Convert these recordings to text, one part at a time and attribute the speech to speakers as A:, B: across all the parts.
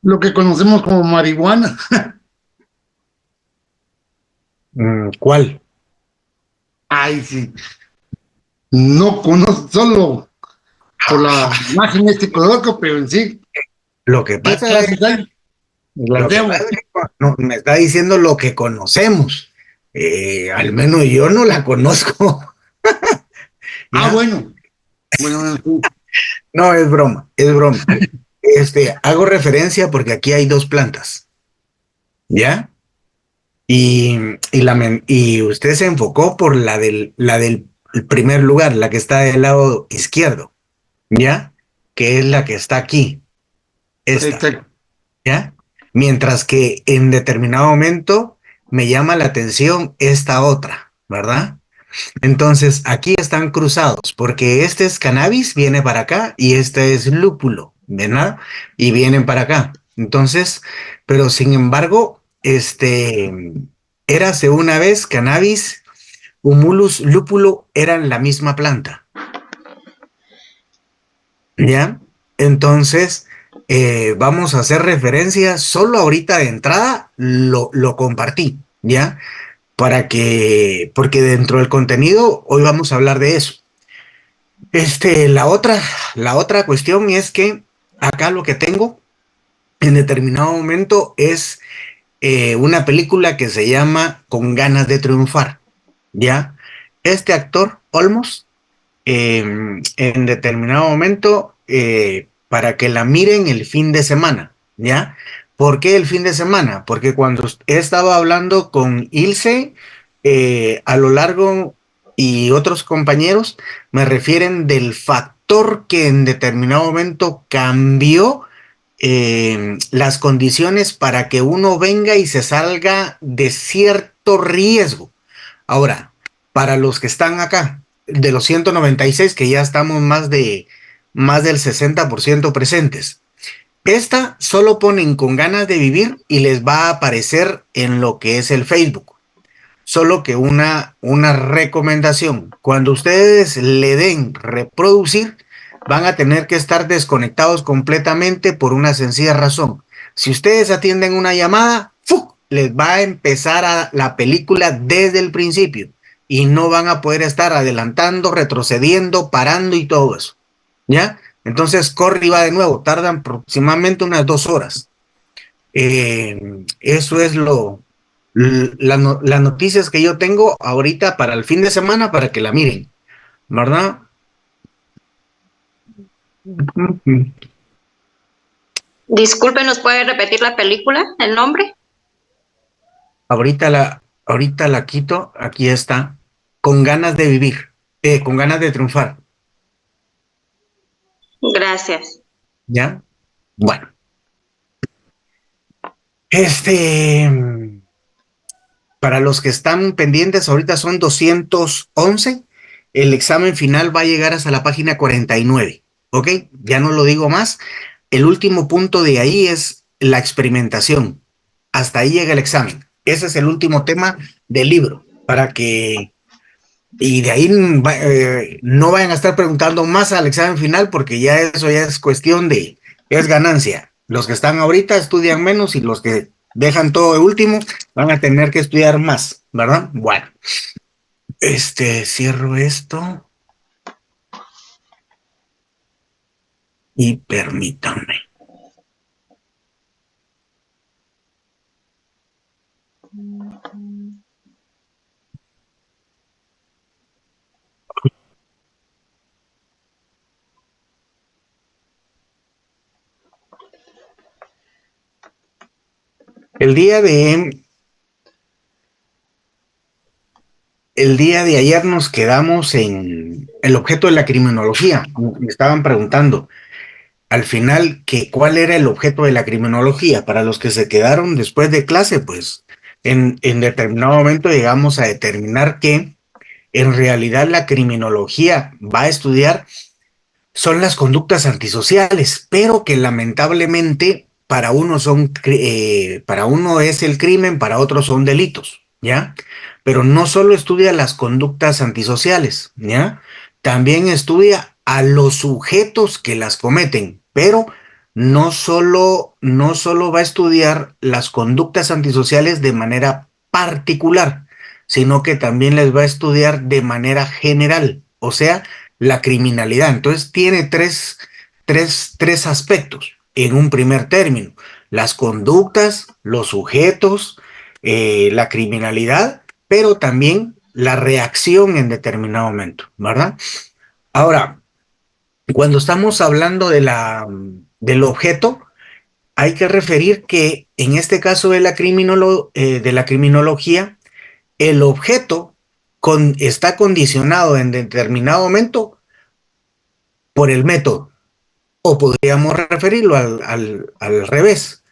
A: Lo que conocemos como marihuana.
B: ¿Cuál?
A: Ay, sí. No conozco solo por la imagen este conozco, pero en sí,
B: Lo que
A: ¿qué
B: pasa es,
A: clases hay? Las
B: lo que pasa
A: debo.
B: es que no, me está diciendo lo que conocemos. Al menos yo no la conozco.
A: Ah,
B: ¿Ya?
A: bueno. Bueno, sí.
B: No, es broma, es broma. Hago referencia porque aquí hay dos plantas, ¿ya? Y, y usted se enfocó por la del primer lugar, la que está del lado izquierdo, ¿ya? Que es la que está aquí, esta,
A: Exacto.
B: ¿ya? Mientras que en determinado momento me llama la atención esta otra, ¿verdad? Entonces aquí están cruzados, porque este es cannabis, viene para acá, y este es lúpulo, ¿verdad? Y vienen para acá. Entonces, pero sin embargo, érase una vez cannabis, humulus, lúpulo eran la misma planta, ¿ya? Entonces, vamos a hacer referencia, solo ahorita de entrada lo compartí, ¿ya? Porque dentro del contenido hoy vamos a hablar de eso. La otra cuestión es que acá lo que tengo en determinado momento es una película que se llama Con ganas de triunfar, ¿ya? Este actor, Olmos, en determinado momento, para que la miren el fin de semana, ¿ya? ¿Por qué el fin de semana? Porque cuando he estado hablando con Ilse, a lo largo y otros compañeros, me refieren del factor que en determinado momento cambió las condiciones para que uno venga y se salga de cierto riesgo. Ahora, para los que están acá, de los 196 que ya estamos más del 60% presentes, esta solo ponen con ganas de vivir y les va a aparecer en lo que es el Facebook. Solo que una recomendación, cuando ustedes le den reproducir, van a tener que estar desconectados completamente por una sencilla razón. Si ustedes atienden una llamada, ¡fuc!, les va a empezar la película desde el principio y no van a poder estar adelantando, retrocediendo, parando y todo eso. ¿Ya? Entonces corre y va de nuevo, tardan aproximadamente unas 2 horas. Eso es las noticias que yo tengo ahorita para el fin de semana para que la miren, ¿verdad?
C: Disculpe, ¿nos puede repetir la película, el nombre?
B: Ahorita la quito, aquí está, con ganas de vivir, con ganas de triunfar,
C: Gracias.
B: ¿ya? Bueno, este, para los que están pendientes, ahorita son 211. El examen final va a llegar hasta la página 49. ¿Ok? Ya no lo digo más. El último punto de ahí es la experimentación. Hasta ahí llega el examen. Ese es el último tema del libro. Y de ahí no vayan a estar preguntando más al examen final porque ya eso ya es cuestión es ganancia. Los que están ahorita estudian menos y los que dejan todo de último van a tener que estudiar más, ¿verdad? Bueno, cierro esto y permítanme. El día de El día de ayer nos quedamos en el objeto de la criminología. Me estaban preguntando al final que cuál era el objeto de la criminología. Para los que se quedaron después de clase, pues en determinado momento llegamos a determinar que en realidad la criminología va a estudiar son las conductas antisociales, pero que lamentablemente para uno es el crimen, para otros son delitos, ¿ya? Pero no solo estudia las conductas antisociales, ¿ya? También estudia a los sujetos que las cometen, pero no solo va a estudiar las conductas antisociales de manera particular, sino que también les va a estudiar de manera general, o sea, la criminalidad. Entonces tiene tres aspectos en un primer término: las conductas, los sujetos, la criminalidad, pero también la reacción en determinado momento, ¿verdad? Ahora, cuando estamos hablando del objeto, hay que referir que en este caso de de la criminología, el objeto está condicionado en determinado momento por el método, o podríamos referirlo al revés.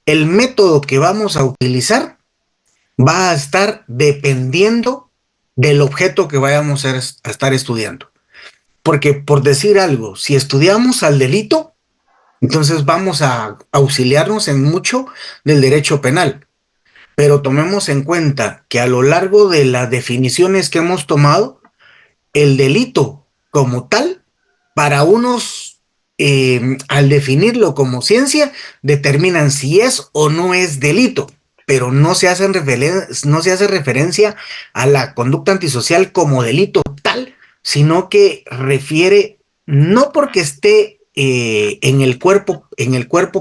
B: El método que vamos a utilizar va a estar dependiendo del objeto que vayamos a estar estudiando. Porque, por decir algo, si estudiamos al delito, entonces vamos a auxiliarnos en mucho del derecho penal. Pero tomemos en cuenta que a lo largo de las definiciones que hemos tomado, el delito como tal, para unos, al definirlo como ciencia, determinan si es o no es delito, pero no se hace referencia a la conducta antisocial como delito tal, sino que refiere, no porque esté en el cuerpo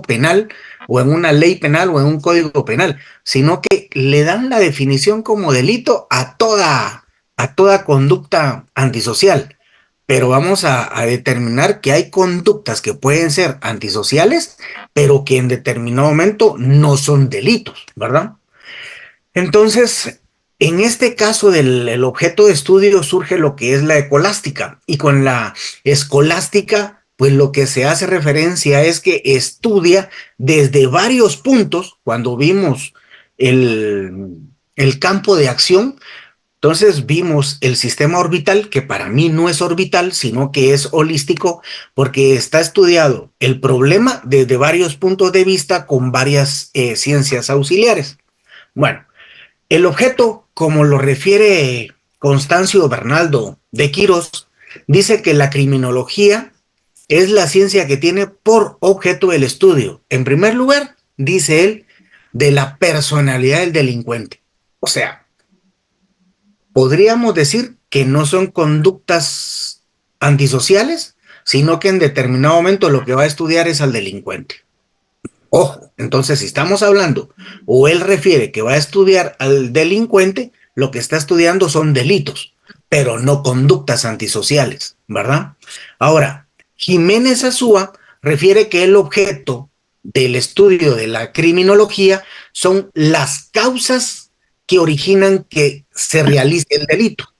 B: penal o en una ley penal o en un código penal, sino que le dan la definición como delito a toda conducta antisocial. Pero vamos a determinar que hay conductas que pueden ser antisociales, pero que en determinado momento no son delitos, ¿verdad? Entonces, en este caso del objeto de estudio surge lo que es la escolástica, y con la escolástica, pues lo que se hace referencia es que estudia desde varios puntos. Cuando vimos el campo de acción, entonces vimos el sistema orbital, que para mí no es orbital, sino que es holístico, porque está estudiado el problema desde varios puntos de vista con varias ciencias auxiliares. Bueno, el objeto, como lo refiere Constancio Bernaldo de Quirós, dice que la criminología es la ciencia que tiene por objeto el estudio, en primer lugar, dice él, de la personalidad del delincuente. O sea, podríamos decir que no son conductas antisociales, sino que en determinado momento lo que va a estudiar es al delincuente. Ojo, entonces si estamos hablando, o él refiere que va a estudiar al delincuente, lo que está estudiando son delitos, pero no conductas antisociales, ¿verdad? Ahora, Jiménez Azúa refiere que el objeto del estudio de la criminología son las causas que originan que se realice el delito.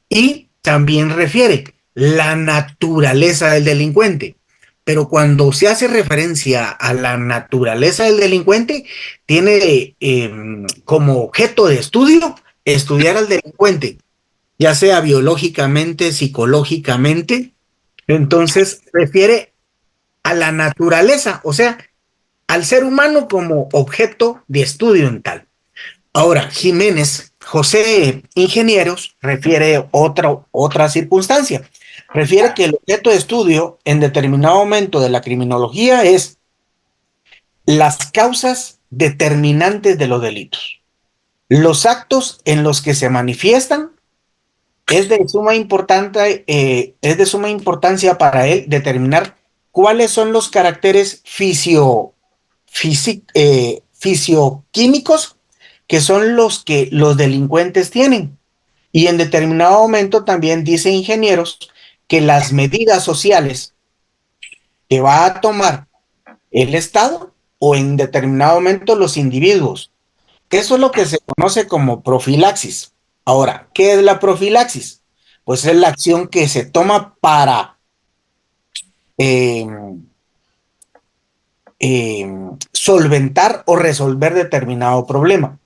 B: Y también refiere la naturaleza del delincuente. Pero cuando se hace referencia a la naturaleza del delincuente, tiene como objeto de estudio estudiar al delincuente, ya sea biológicamente, psicológicamente. Entonces refiere a la naturaleza, o sea, al ser humano como objeto de estudio en tal. Ahora, Jiménez José Ingenieros refiere otra circunstancia. Refiere que el objeto de estudio en determinado momento de la criminología es las causas determinantes de los delitos. Los actos en los que se manifiestan es de suma importancia para él determinar cuáles son los caracteres fisioquímicos que son los que los delincuentes tienen. Y en determinado momento también dice Ingenieros que las medidas sociales que va a tomar el Estado o en determinado momento los individuos. Eso es lo que se conoce como profilaxis. Ahora, ¿qué es la profilaxis? Pues es la acción que se toma para solventar o resolver determinado problema.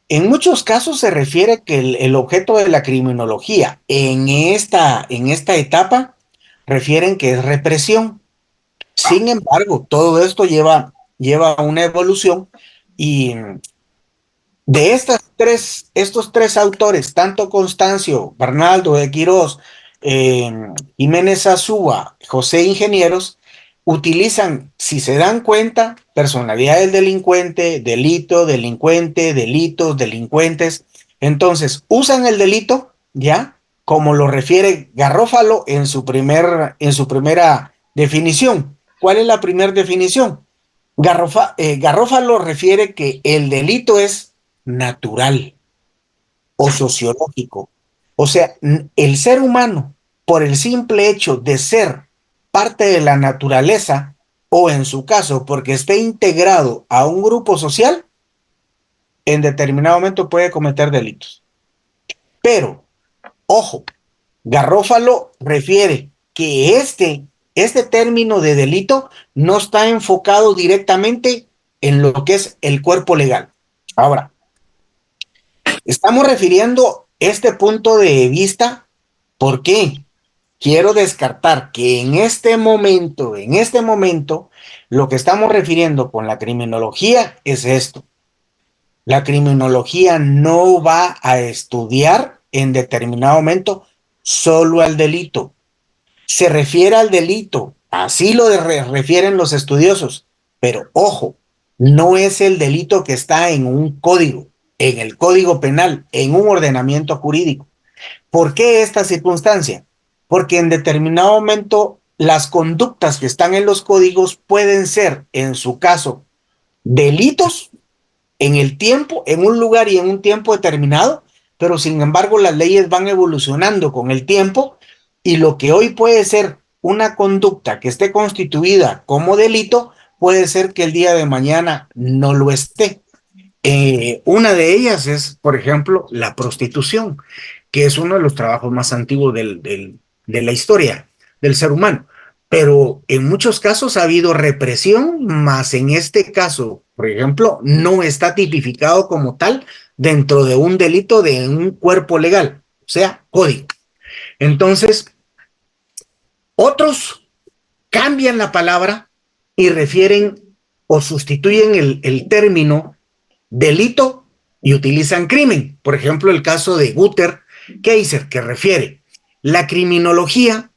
B: En muchos casos se refiere que el objeto de la criminología en esta etapa refieren que es represión. Sin embargo, todo esto lleva una evolución, y de estos tres autores, tanto Constancio Bernaldo de Quirós, Jiménez Azúa, José Ingenieros, utilizan, si se dan cuenta, personalidad del delincuente, delito, delincuente, delitos, delincuentes. Entonces, usan el delito, ¿ya? Como lo refiere Garrófalo en su primera definición. ¿Cuál es la primera definición? Garrófalo refiere que el delito es natural o sociológico. O sea, el ser humano, por el simple hecho de ser parte de la naturaleza, o en su caso, porque esté integrado a un grupo social, en determinado momento puede cometer delitos. Pero, ojo, Garrófalo refiere que este término de delito no está enfocado directamente en lo que es el cuerpo legal. Ahora, estamos refiriendo este punto de vista, ¿por qué? Quiero descartar que en este momento, lo que estamos refiriendo con la criminología es esto. La criminología no va a estudiar en determinado momento solo al delito. Se refiere al delito, así lo refieren los estudiosos, pero ojo, no es el delito que está en un código, en el código penal, en un ordenamiento jurídico. ¿Por qué esta circunstancia? Porque en determinado momento las conductas que están en los códigos pueden ser, en su caso, delitos en el tiempo, en un lugar y en un tiempo determinado, pero sin embargo las leyes van evolucionando con el tiempo y lo que hoy puede ser una conducta que esté constituida como delito, puede ser que el día de mañana no lo esté. Una de ellas es, por ejemplo, la prostitución, que es uno de los trabajos más antiguos de la historia del ser humano. Pero en muchos casos ha habido represión, más en este caso, por ejemplo, no está tipificado como tal dentro de un delito de un cuerpo legal, o sea, código. Entonces, otros cambian la palabra y refieren o sustituyen el término delito y utilizan crimen. Por ejemplo, el caso de Guter Kaiser, que refiere la criminología,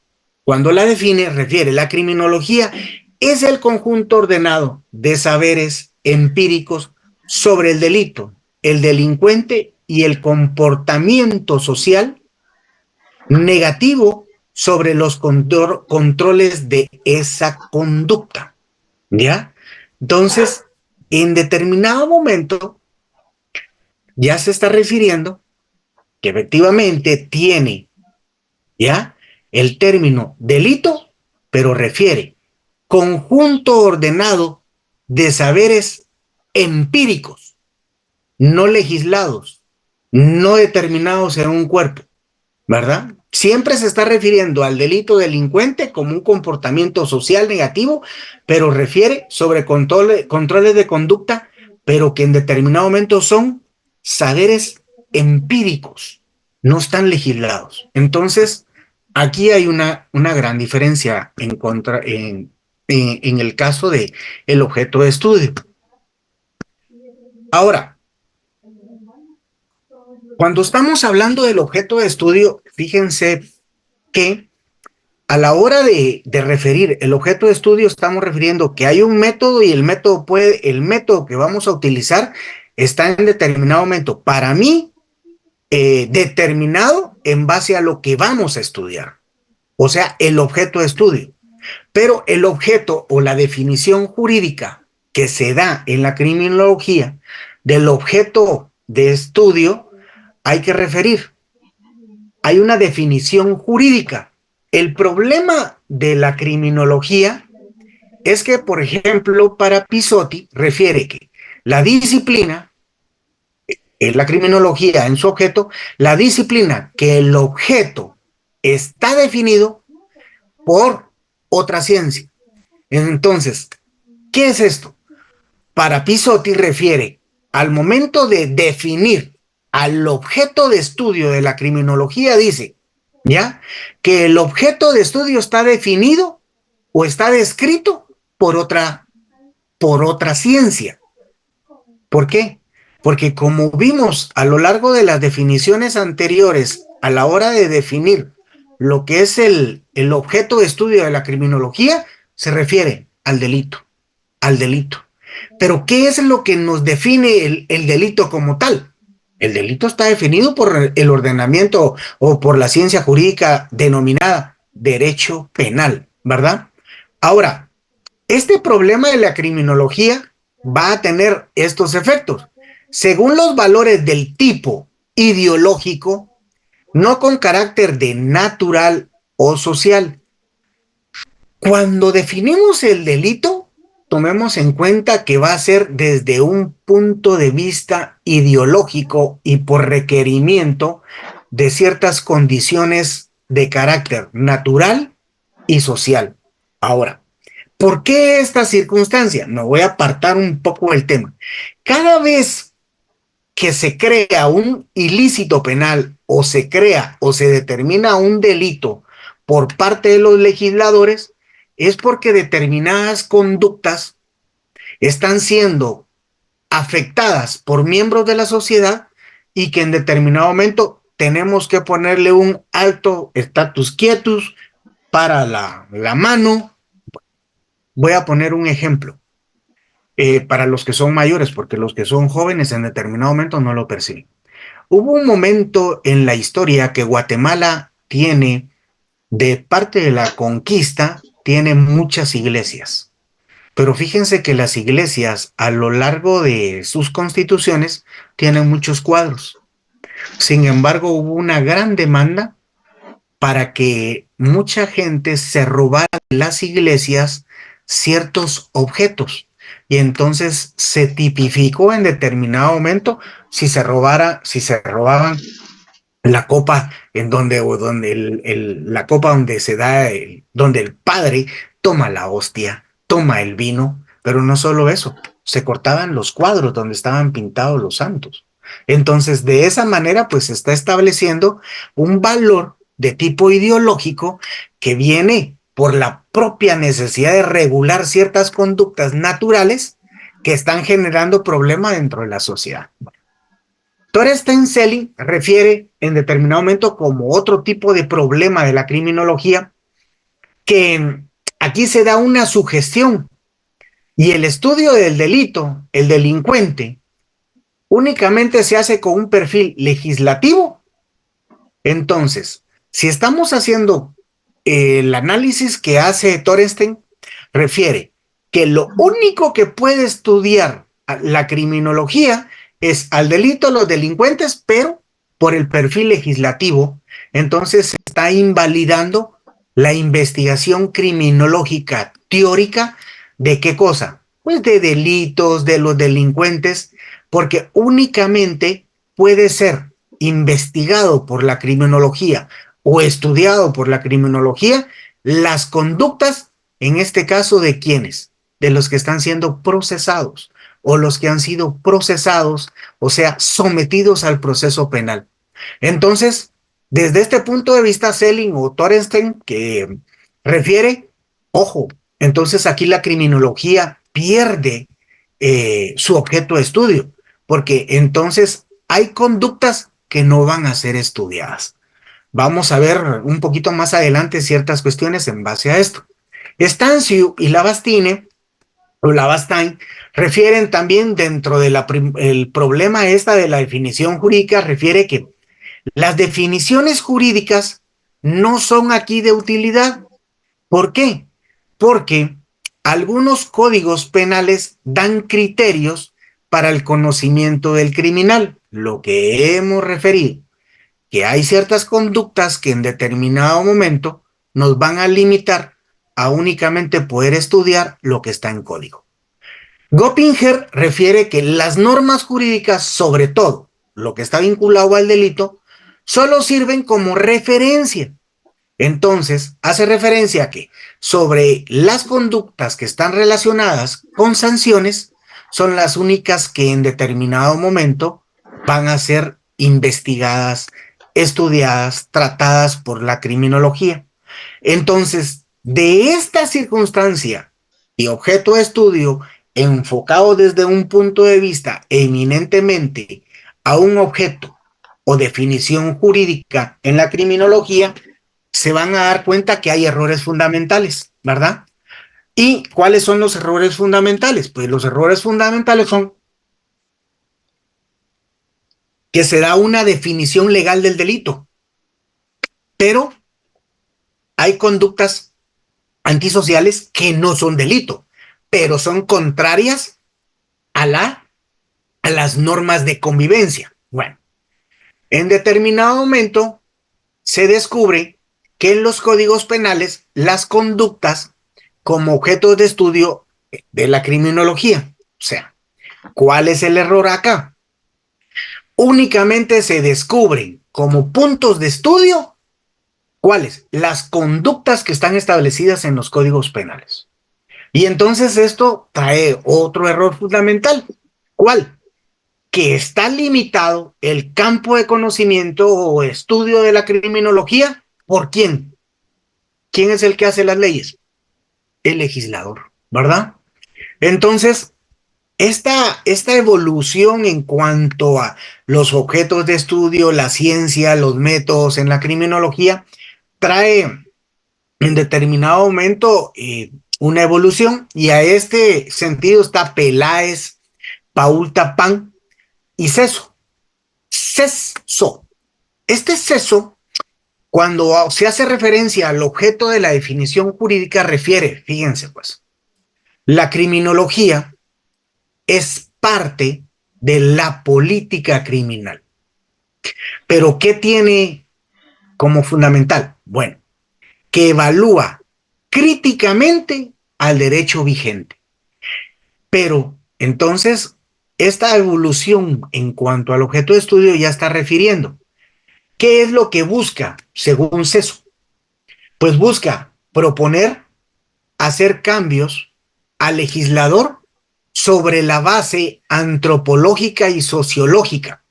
B: cuando la define, refiere la criminología es el conjunto ordenado de saberes empíricos sobre el delito, el delincuente y el comportamiento social negativo sobre los controles de esa conducta. ¿Ya? Entonces, en determinado momento, ya se está refiriendo que efectivamente tiene, ¿ya?, el término delito, pero refiere conjunto ordenado de saberes empíricos, no legislados, no determinados en un cuerpo, ¿verdad? Siempre se está refiriendo al delito delincuente como un comportamiento social negativo, pero refiere sobre controles de conducta, pero que en determinado momento son saberes empíricos, no están legislados. Entonces, aquí hay una gran diferencia en el caso de el objeto de estudio. Ahora, cuando estamos hablando del objeto de estudio, fíjense que a la hora de referir el objeto de estudio estamos refiriendo que hay un método y el método que vamos a utilizar está en determinado momento, para mí, determinado en base a lo que vamos a estudiar, o sea, el objeto de estudio. Pero el objeto o la definición jurídica que se da en la criminología del objeto de estudio hay que referir. Hay una definición jurídica. El problema de la criminología es que, por ejemplo, para Pisotti refiere que la disciplina, es la criminología en su objeto, la disciplina que el objeto está definido por otra ciencia. Entonces, ¿qué es esto? Para Pisotti refiere al momento de definir al objeto de estudio de la criminología, dice, ¿ya?, que el objeto de estudio está definido o está descrito por otra ciencia. ¿Por qué? Porque como vimos a lo largo de las definiciones anteriores, a la hora de definir lo que es el objeto de estudio de la criminología, se refiere al delito, al delito. Pero ¿qué es lo que nos define el delito como tal? El delito está definido por el ordenamiento o por la ciencia jurídica denominada derecho penal, ¿verdad? Ahora, este problema de la criminología va a tener estos efectos. Según los valores del tipo ideológico, no con carácter de natural o social. Cuando definimos el delito, tomemos en cuenta que va a ser desde un punto de vista ideológico y por requerimiento de ciertas condiciones de carácter natural y social. Ahora, ¿por qué esta circunstancia? Me voy a apartar un poco del tema. Cada vez que se crea un ilícito penal o se crea o se determina un delito por parte de los legisladores, es porque determinadas conductas están siendo afectadas por miembros de la sociedad y que en determinado momento tenemos que ponerle un alto status quietus para la mano. Voy a poner un ejemplo para los que son mayores, porque los que son jóvenes en determinado momento no lo perciben. Hubo un momento en la historia que Guatemala tiene, de parte de la conquista, tiene muchas iglesias. Pero fíjense que las iglesias a lo largo de sus constituciones tienen muchos cuadros. Sin embargo, hubo una gran demanda para que mucha gente se robara de las iglesias ciertos objetos. Y entonces se tipificó en determinado momento si se robaban la copa en donde, o donde la copa donde se da, donde el padre toma la hostia, toma el vino, pero no solo eso, se cortaban los cuadros donde estaban pintados los santos. Entonces, de esa manera, pues se está estableciendo un valor de tipo ideológico que viene por la propia necesidad de regular ciertas conductas naturales que están generando problemas dentro de la sociedad. Thorsten-Selling refiere en determinado momento como otro tipo de problema de la criminología que aquí se da una sugestión y el estudio del delito, el delincuente, únicamente se hace con un perfil legislativo. Entonces, si estamos haciendo el análisis que hace Thorsten, refiere que lo único que puede estudiar la criminología es al delito, los delincuentes, pero por el perfil legislativo. Entonces se está invalidando la investigación criminológica teórica de qué cosa, pues de delitos, de los delincuentes, porque únicamente puede ser investigado por la criminología o estudiado por la criminología las conductas, en este caso, ¿de quiénes? De los que están siendo procesados o los que han sido procesados, o sea, sometidos al proceso penal. Entonces, desde este punto de vista, Selling o Thorsten, que refiere, ojo, entonces aquí la criminología pierde su objeto de estudio, porque entonces hay conductas que no van a ser estudiadas. Vamos a ver un poquito más adelante ciertas cuestiones en base a esto. Stanciu y Labastine o Labastine refieren también dentro del problema esta de la definición jurídica, refiere que las definiciones jurídicas no son aquí de utilidad. ¿Por qué? Porque algunos códigos penales dan criterios para el conocimiento del criminal, lo que hemos referido, que hay ciertas conductas que en determinado momento nos van a limitar a únicamente poder estudiar lo que está en código. Goppinger refiere que las normas jurídicas, sobre todo lo que está vinculado al delito, solo sirven como referencia. Entonces, hace referencia a que sobre las conductas que están relacionadas con sanciones son las únicas que en determinado momento van a ser investigadas, estudiadas, tratadas por la criminología. Entonces, de esta circunstancia y objeto de estudio enfocado desde un punto de vista eminentemente a un objeto o definición jurídica en la criminología, se van a dar cuenta que hay errores fundamentales, ¿verdad? ¿Y cuáles son los errores fundamentales? Pues los errores fundamentales son que se da una definición legal del delito, pero hay conductas antisociales que no son delito, pero son contrarias a las normas de convivencia. Bueno, en determinado momento se descubre que en los códigos penales las conductas como objeto de estudio de la criminología, o sea, ¿cuál es el error acá? Únicamente se descubren como puntos de estudio ¿cuáles? Las conductas que están establecidas en los códigos penales. Y entonces esto trae otro error fundamental. ¿Cuál? Que está limitado el campo de conocimiento o estudio de la criminología. ¿Por quién? ¿Quién es el que hace las leyes? El legislador, ¿verdad? Entonces, esta evolución en cuanto a los objetos de estudio, la ciencia, los métodos en la criminología, trae en determinado momento una evolución, y a este sentido está Peláez, Paul Tapán y Ceso. Ceso. Este Ceso, cuando se hace referencia al objeto de la definición jurídica, refiere, fíjense pues, la criminología es parte de la política criminal. Pero ¿qué tiene como fundamental? Bueno, que evalúa críticamente al derecho vigente. Pero entonces, esta evolución en cuanto al objeto de estudio ya está refiriendo. ¿Qué es lo que busca, según Ceso? Pues busca proponer hacer cambios al legislador sobre la base antropológica y sociológica.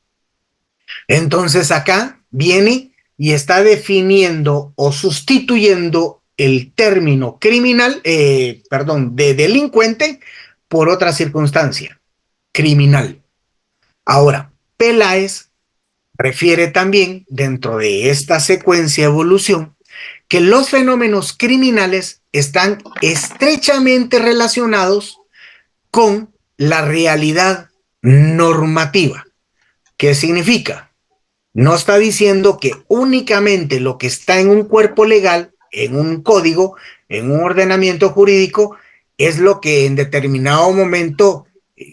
B: Entonces acá viene y está definiendo o sustituyendo el término criminal, de delincuente por otra circunstancia, criminal. Ahora, Peláez refiere también, dentro de esta secuencia de evolución, que los fenómenos criminales están estrechamente relacionados con la realidad normativa. ¿Qué significa? No está diciendo que únicamente lo que está en un cuerpo legal, en un código, en un ordenamiento jurídico, es lo que en determinado momento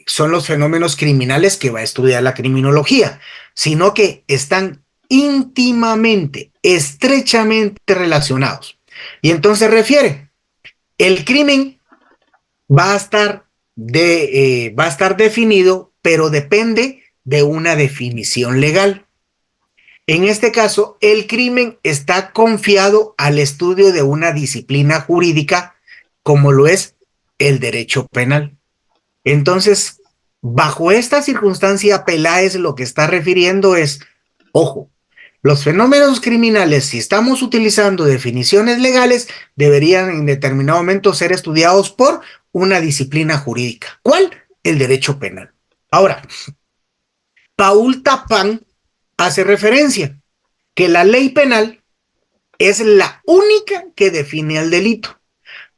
B: son los fenómenos criminales que va a estudiar la criminología, sino que están íntimamente, estrechamente relacionados. Y entonces refiere, el crimen va a estar definido, pero depende de una definición legal. En este caso, el crimen está confiado al estudio de una disciplina jurídica como lo es el derecho penal. Entonces, bajo esta circunstancia, Peláez lo que está refiriendo es, ojo, los fenómenos criminales, si estamos utilizando definiciones legales, deberían en determinado momento ser estudiados por una disciplina jurídica. ¿Cuál? El derecho penal. Ahora, Paul Tapán hace referencia que la ley penal es la única que define el delito.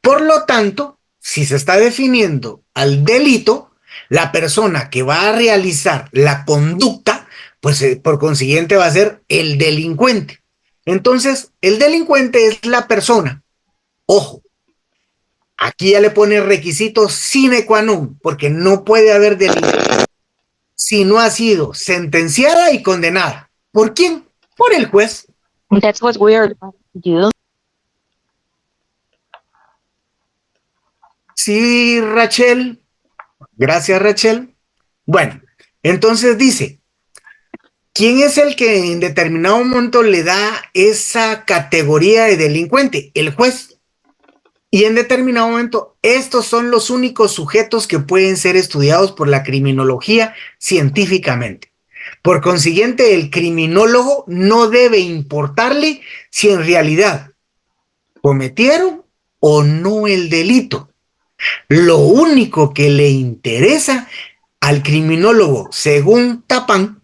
B: Por lo tanto, si se está definiendo al delito, la persona que va a realizar la conducta, pues por consiguiente va a ser el delincuente. Entonces, el delincuente es la persona. Ojo, aquí ya le pone requisitos sine qua non, porque no puede haber delito si no ha sido sentenciada y condenada. ¿Por quién? Por el juez.
D: That's what we are going to do.
B: Sí, Rachel. Gracias, Rachel. Bueno, entonces dice, ¿quién es el que en determinado momento le da esa categoría de delincuente? El juez. Y en determinado momento, estos son los únicos sujetos que pueden ser estudiados por la criminología científicamente. Por consiguiente, el criminólogo no debe importarle si en realidad cometieron o no el delito. Lo único que le interesa al criminólogo, según Tapán,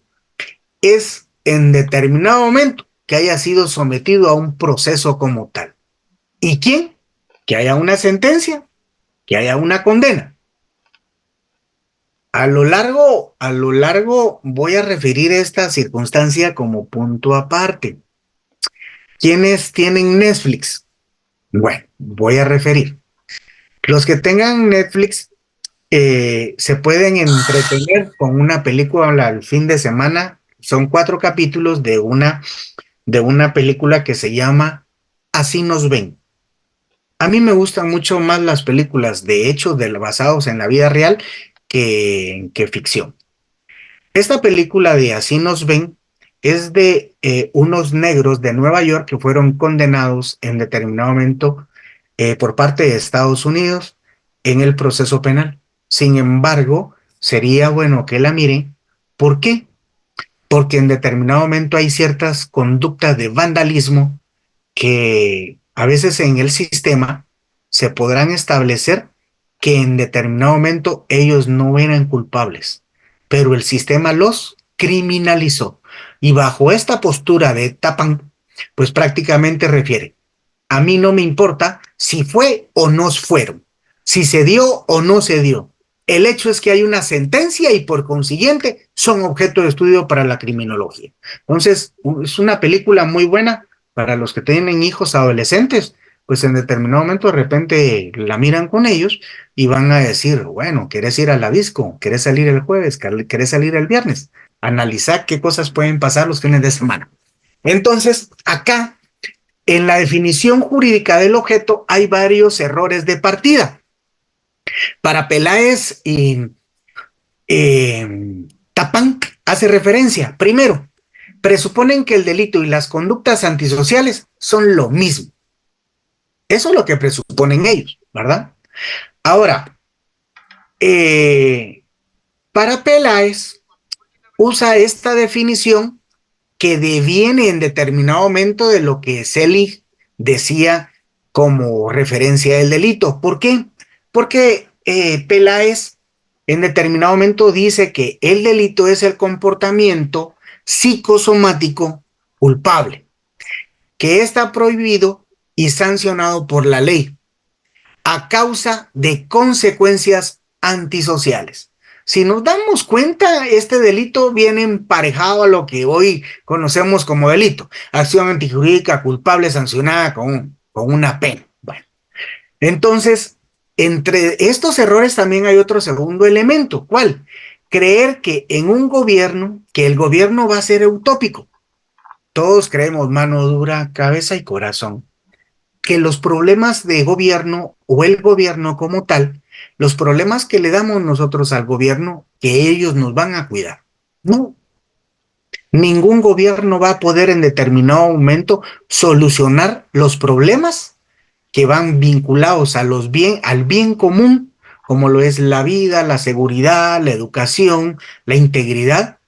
B: es en determinado momento que haya sido sometido a un proceso como tal. ¿Y quién? Que haya una sentencia que haya una condena. A lo largo voy a referir esta circunstancia como punto aparte. ¿Quiénes tienen Netflix? Bueno, voy a referir. Los que tengan Netflix se pueden entretener con una película al fin de semana. Son 4 capítulos de una película que se llama Así nos ven. A mí me gustan mucho más las películas de hechos basados en la vida real que ficción. Esta película de Así nos ven es de unos negros de Nueva York que fueron condenados en determinado momento por parte de Estados Unidos en el proceso penal. Sin embargo, sería bueno que la miren. ¿Por qué? Porque en determinado momento hay ciertas conductas de vandalismo que a veces en el sistema se podrán establecer que en determinado momento ellos no eran culpables, pero el sistema los criminalizó. Y bajo esta postura de tapan, pues prácticamente refiere, a mí no me importa si fue o no fueron, si se dio o no se dio. El hecho es que hay una sentencia y por consiguiente son objeto de estudio para la criminología. Entonces, es una película muy buena para los que tienen hijos adolescentes, pues en determinado momento de repente la miran con ellos y van a decir, bueno, ¿querés ir a la disco? ¿Querés salir el jueves? ¿Querés salir el viernes? Analizar qué cosas pueden pasar los fines de semana. Entonces, acá, en la definición jurídica del objeto, hay varios errores de partida. Para Peláez y Tapán hace referencia, primero, presuponen que el delito y las conductas antisociales son lo mismo. Eso es lo que presuponen ellos, ¿verdad? Ahora, para Peláez usa esta definición que deviene en determinado momento de lo que Selig decía como referencia del delito. ¿Por qué? Porque Peláez en determinado momento dice que el delito es el comportamiento psicosomático culpable, que está prohibido y sancionado por la ley a causa de consecuencias antisociales. Si nos damos cuenta, este delito viene emparejado a lo que hoy conocemos como delito, acción antijurídica culpable sancionada con una pena. Bueno, entonces, entre estos errores también hay otro segundo elemento. ¿Cuál? Creer que en un gobierno, que el gobierno va a ser utópico. Todos creemos mano dura, cabeza y corazón, que los problemas de gobierno o el gobierno como tal, los problemas que le damos nosotros al gobierno, que ellos nos van a cuidar. No. Ningún gobierno va a poder en determinado momento solucionar los problemas que van vinculados al bien común, como lo es la vida, la seguridad, la educación, la integridad.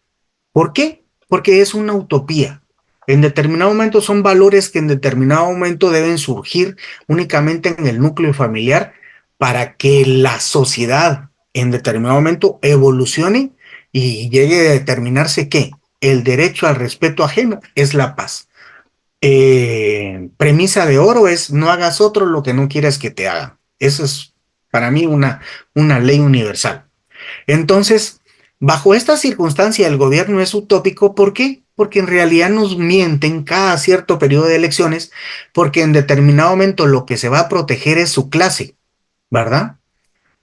B: ¿Por qué? Porque es una utopía. En determinado momento son valores que en determinado momento deben surgir únicamente en el núcleo familiar para que la sociedad en determinado momento evolucione y llegue a determinarse que el derecho al respeto ajeno es la paz. Premisa de oro es no hagas otro lo que no quieras que te hagan. Eso es para mí una ley universal. Entonces, bajo esta circunstancia el gobierno es utópico. ¿Por qué? Porque en realidad nos mienten cada cierto periodo de elecciones, porque en determinado momento lo que se va a proteger es su clase, ¿verdad?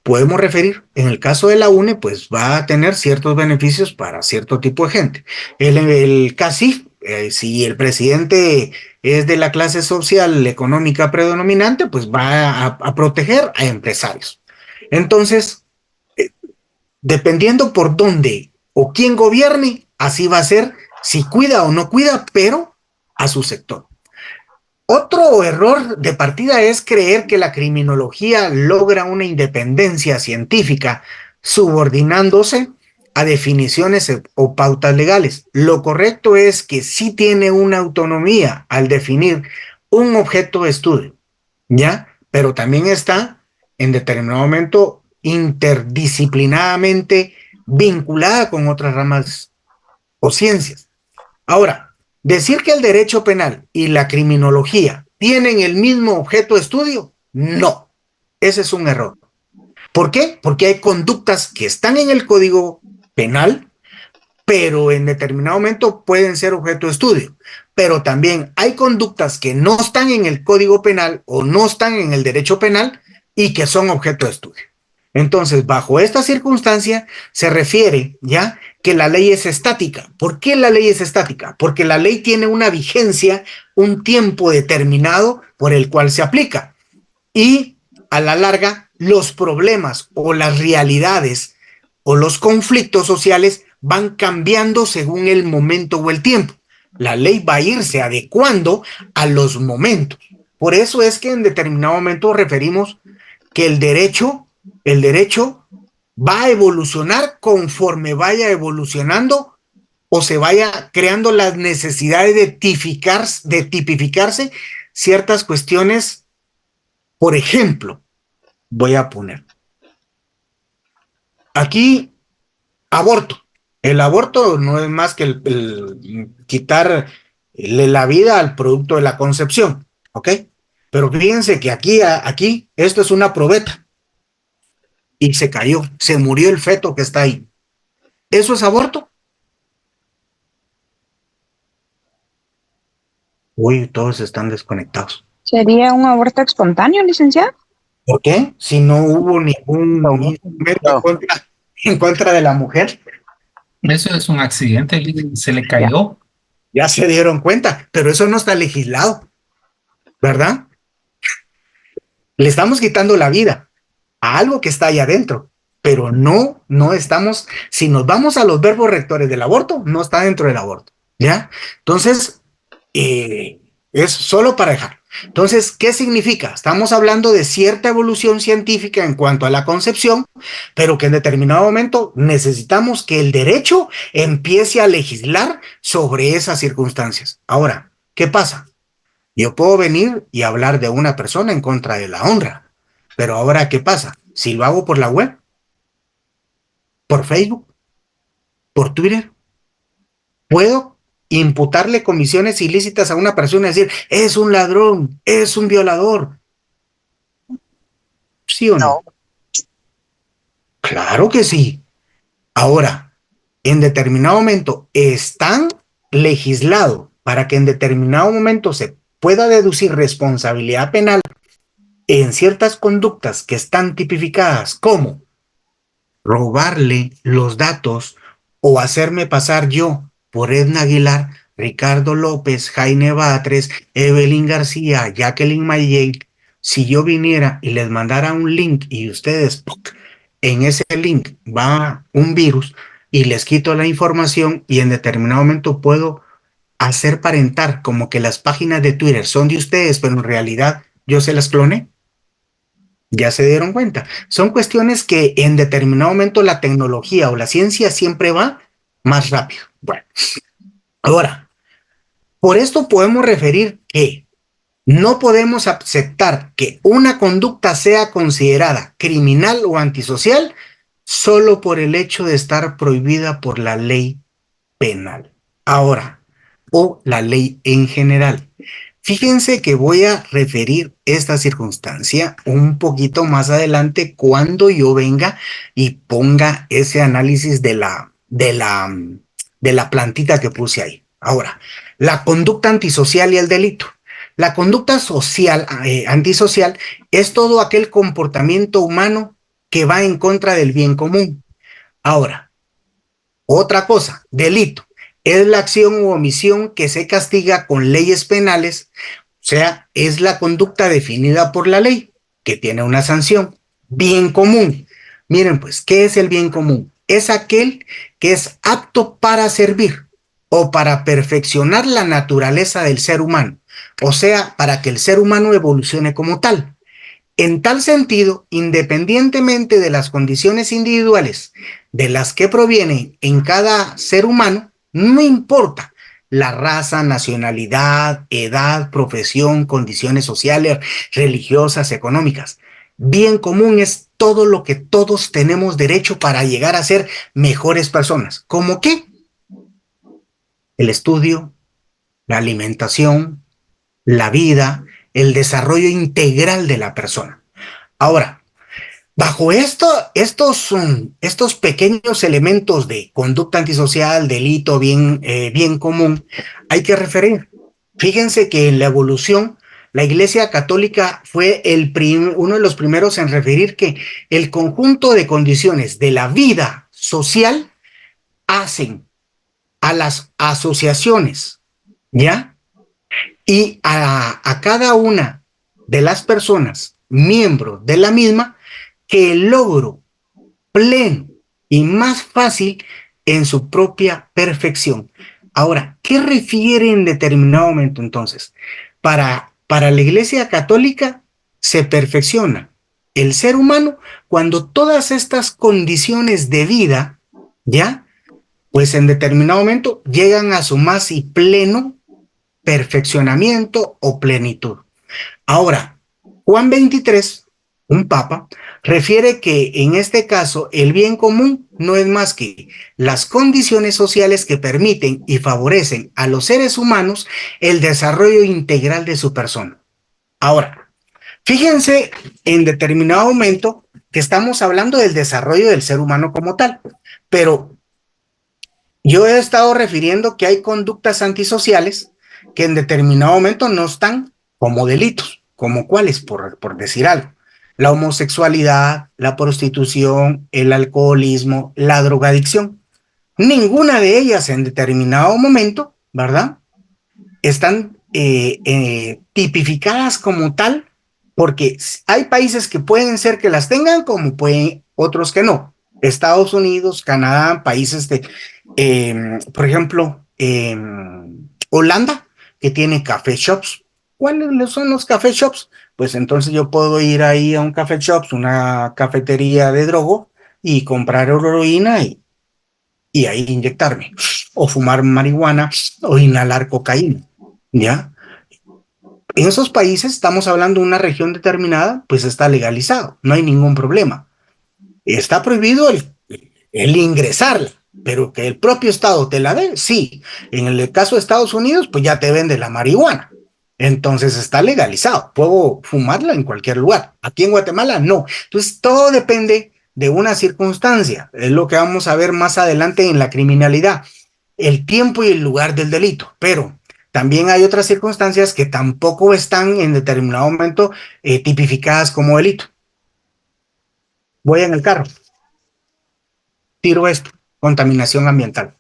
B: Podemos referir, en el caso de la UNE, pues va a tener ciertos beneficios para cierto tipo de gente. El CACIF, si el presidente es de la clase social económica predominante, pues va a proteger a empresarios. Entonces, dependiendo por dónde o quién gobierne, así va a ser si cuida o no cuida, pero a su sector. Otro error de partida es creer que la criminología logra una independencia científica subordinándose a definiciones o pautas legales. Lo correcto es que sí tiene una autonomía al definir un objeto de estudio, ¿ya? Pero también está en determinado momento interdisciplinadamente vinculada con otras ramas o ciencias. Ahora, decir que el derecho penal y la criminología tienen el mismo objeto de estudio, no, ese es un error. ¿Por qué? Porque hay conductas que están en el Código Penal, pero en determinado momento pueden ser objeto de estudio. Pero también hay conductas que no están en el Código Penal o no están en el derecho penal y que son objeto de estudio. Entonces, bajo esta circunstancia, se refiere ya que la ley es estática. ¿Por qué la ley es estática? Porque la ley tiene una vigencia, un tiempo determinado por el cual se aplica. Y a la larga, los problemas o las realidades o los conflictos sociales van cambiando según el momento o el tiempo. La ley va a irse adecuando a los momentos. Por eso es que en determinado momento referimos que el derecho va a evolucionar conforme vaya evolucionando o se vaya creando las necesidades de tipificarse ciertas cuestiones. Por ejemplo, voy a poner aquí aborto. El aborto no es más que el quitarle la vida al producto de la concepción, ¿ok? Pero fíjense que aquí esto es una probeta y se cayó, se murió el feto que está ahí. ¿Eso es aborto? Uy, todos están desconectados.
D: ¿Sería un aborto espontáneo, licenciado?
B: ¿Por qué? Si no hubo ningún instrumento en contra de la mujer.
E: Eso es un accidente, se le cayó.
B: Ya se dieron cuenta, pero eso no está legislado, ¿verdad? Le estamos quitando la vida a algo que está ahí adentro, pero no estamos, si nos vamos a los verbos rectores del aborto, no está dentro del aborto, ¿ya? Entonces, es solo para dejar. Entonces, ¿qué significa? Estamos hablando de cierta evolución científica en cuanto a la concepción, pero que en determinado momento necesitamos que el derecho empiece a legislar sobre esas circunstancias. Ahora, ¿qué pasa? Yo puedo venir y hablar de una persona en contra de la honra, pero ahora, ¿qué pasa? Si lo hago por la web, por Facebook, por Twitter, puedo imputarle comisiones ilícitas a una persona y decir, es un ladrón, es un violador. ¿Sí o no? Claro que sí. Ahora, en determinado momento están legislados para que en determinado momento se pueda deducir responsabilidad penal en ciertas conductas que están tipificadas como robarle los datos o hacerme pasar yo por Edna Aguilar, Ricardo López, Jaime Batres, Evelyn García, Jacqueline Mayel. Si yo viniera y les mandara un link y ustedes, ¡puc!, en ese link va un virus y les quito la información y en determinado momento puedo hacer parentar como que las páginas de Twitter son de ustedes, pero en realidad yo se las cloné. ¿Ya se dieron cuenta? Son cuestiones que en determinado momento la tecnología o la ciencia siempre va más rápido. Bueno, ahora, por esto podemos referir que no podemos aceptar que una conducta sea considerada criminal o antisocial solo por el hecho de estar prohibida por la ley penal. Ahora, o la ley en general. Fíjense que voy a referir esta circunstancia un poquito más adelante cuando yo venga y ponga ese análisis de la plantita que puse ahí. Ahora, la conducta antisocial y el delito. La conducta social, antisocial es todo aquel comportamiento humano que va en contra del bien común. Ahora, otra cosa, delito. Es la acción u omisión que se castiga con leyes penales, o sea, es la conducta definida por la ley, que tiene una sanción. Bien común. Miren pues, ¿qué es el bien común? Es aquel que es apto para servir o para perfeccionar la naturaleza del ser humano, o sea, para que el ser humano evolucione como tal. En tal sentido, independientemente de las condiciones individuales de las que provienen en cada ser humano, no importa la raza, nacionalidad, edad, profesión, condiciones sociales, religiosas, económicas. Bien común es todo lo que todos tenemos derecho para llegar a ser mejores personas. ¿Cómo qué? El estudio, la alimentación, la vida, el desarrollo integral de la persona. Ahora, Bajo estos pequeños elementos de conducta antisocial, delito bien común, hay que referir. Fíjense que en la evolución, la Iglesia Católica fue uno de los primeros en referir que el conjunto de condiciones de la vida social hacen a las asociaciones, ¿ya? Y a cada una de las personas, miembros de la misma, que el logro pleno y más fácil en su propia perfección. Ahora, ¿qué refiere en determinado momento entonces? Para la Iglesia Católica se perfecciona el ser humano cuando todas estas condiciones de vida, ¿ya? Pues en determinado momento llegan a su más y pleno perfeccionamiento o plenitud. Ahora, Juan 23, un papa, refiere que en este caso el bien común no es más que las condiciones sociales que permiten y favorecen a los seres humanos el desarrollo integral de su persona. Ahora, fíjense en determinado momento que estamos hablando del desarrollo del ser humano como tal, pero yo he estado refiriendo que hay conductas antisociales que en determinado momento no están como delitos, como cuáles, por decir algo. La homosexualidad, la prostitución, el alcoholismo, la drogadicción. Ninguna de ellas en determinado momento, ¿verdad? Están tipificadas como tal, porque hay países que pueden ser que las tengan, como pueden otros que no. Estados Unidos, Canadá, países de, por ejemplo, Holanda, que tiene café shops. ¿Cuáles son los café shops? Pues entonces yo puedo ir ahí a un café shops, una cafetería de drogo, y comprar heroína y ahí inyectarme, o fumar marihuana, o inhalar cocaína, ¿ya? En esos países, estamos hablando de una región determinada, pues está legalizado, no hay ningún problema. Está prohibido el ingresarla, pero que el propio Estado te la dé, sí. En el caso de Estados Unidos, pues ya te vende la marihuana. Entonces está legalizado, puedo fumarla en cualquier lugar. Aquí en Guatemala no. Entonces todo depende de una circunstancia, es lo que vamos a ver más adelante en la criminalidad, el tiempo y el lugar del delito, pero también hay otras circunstancias que tampoco están en determinado momento tipificadas como delito. Voy en el carro, tiro esto, contaminación ambiental.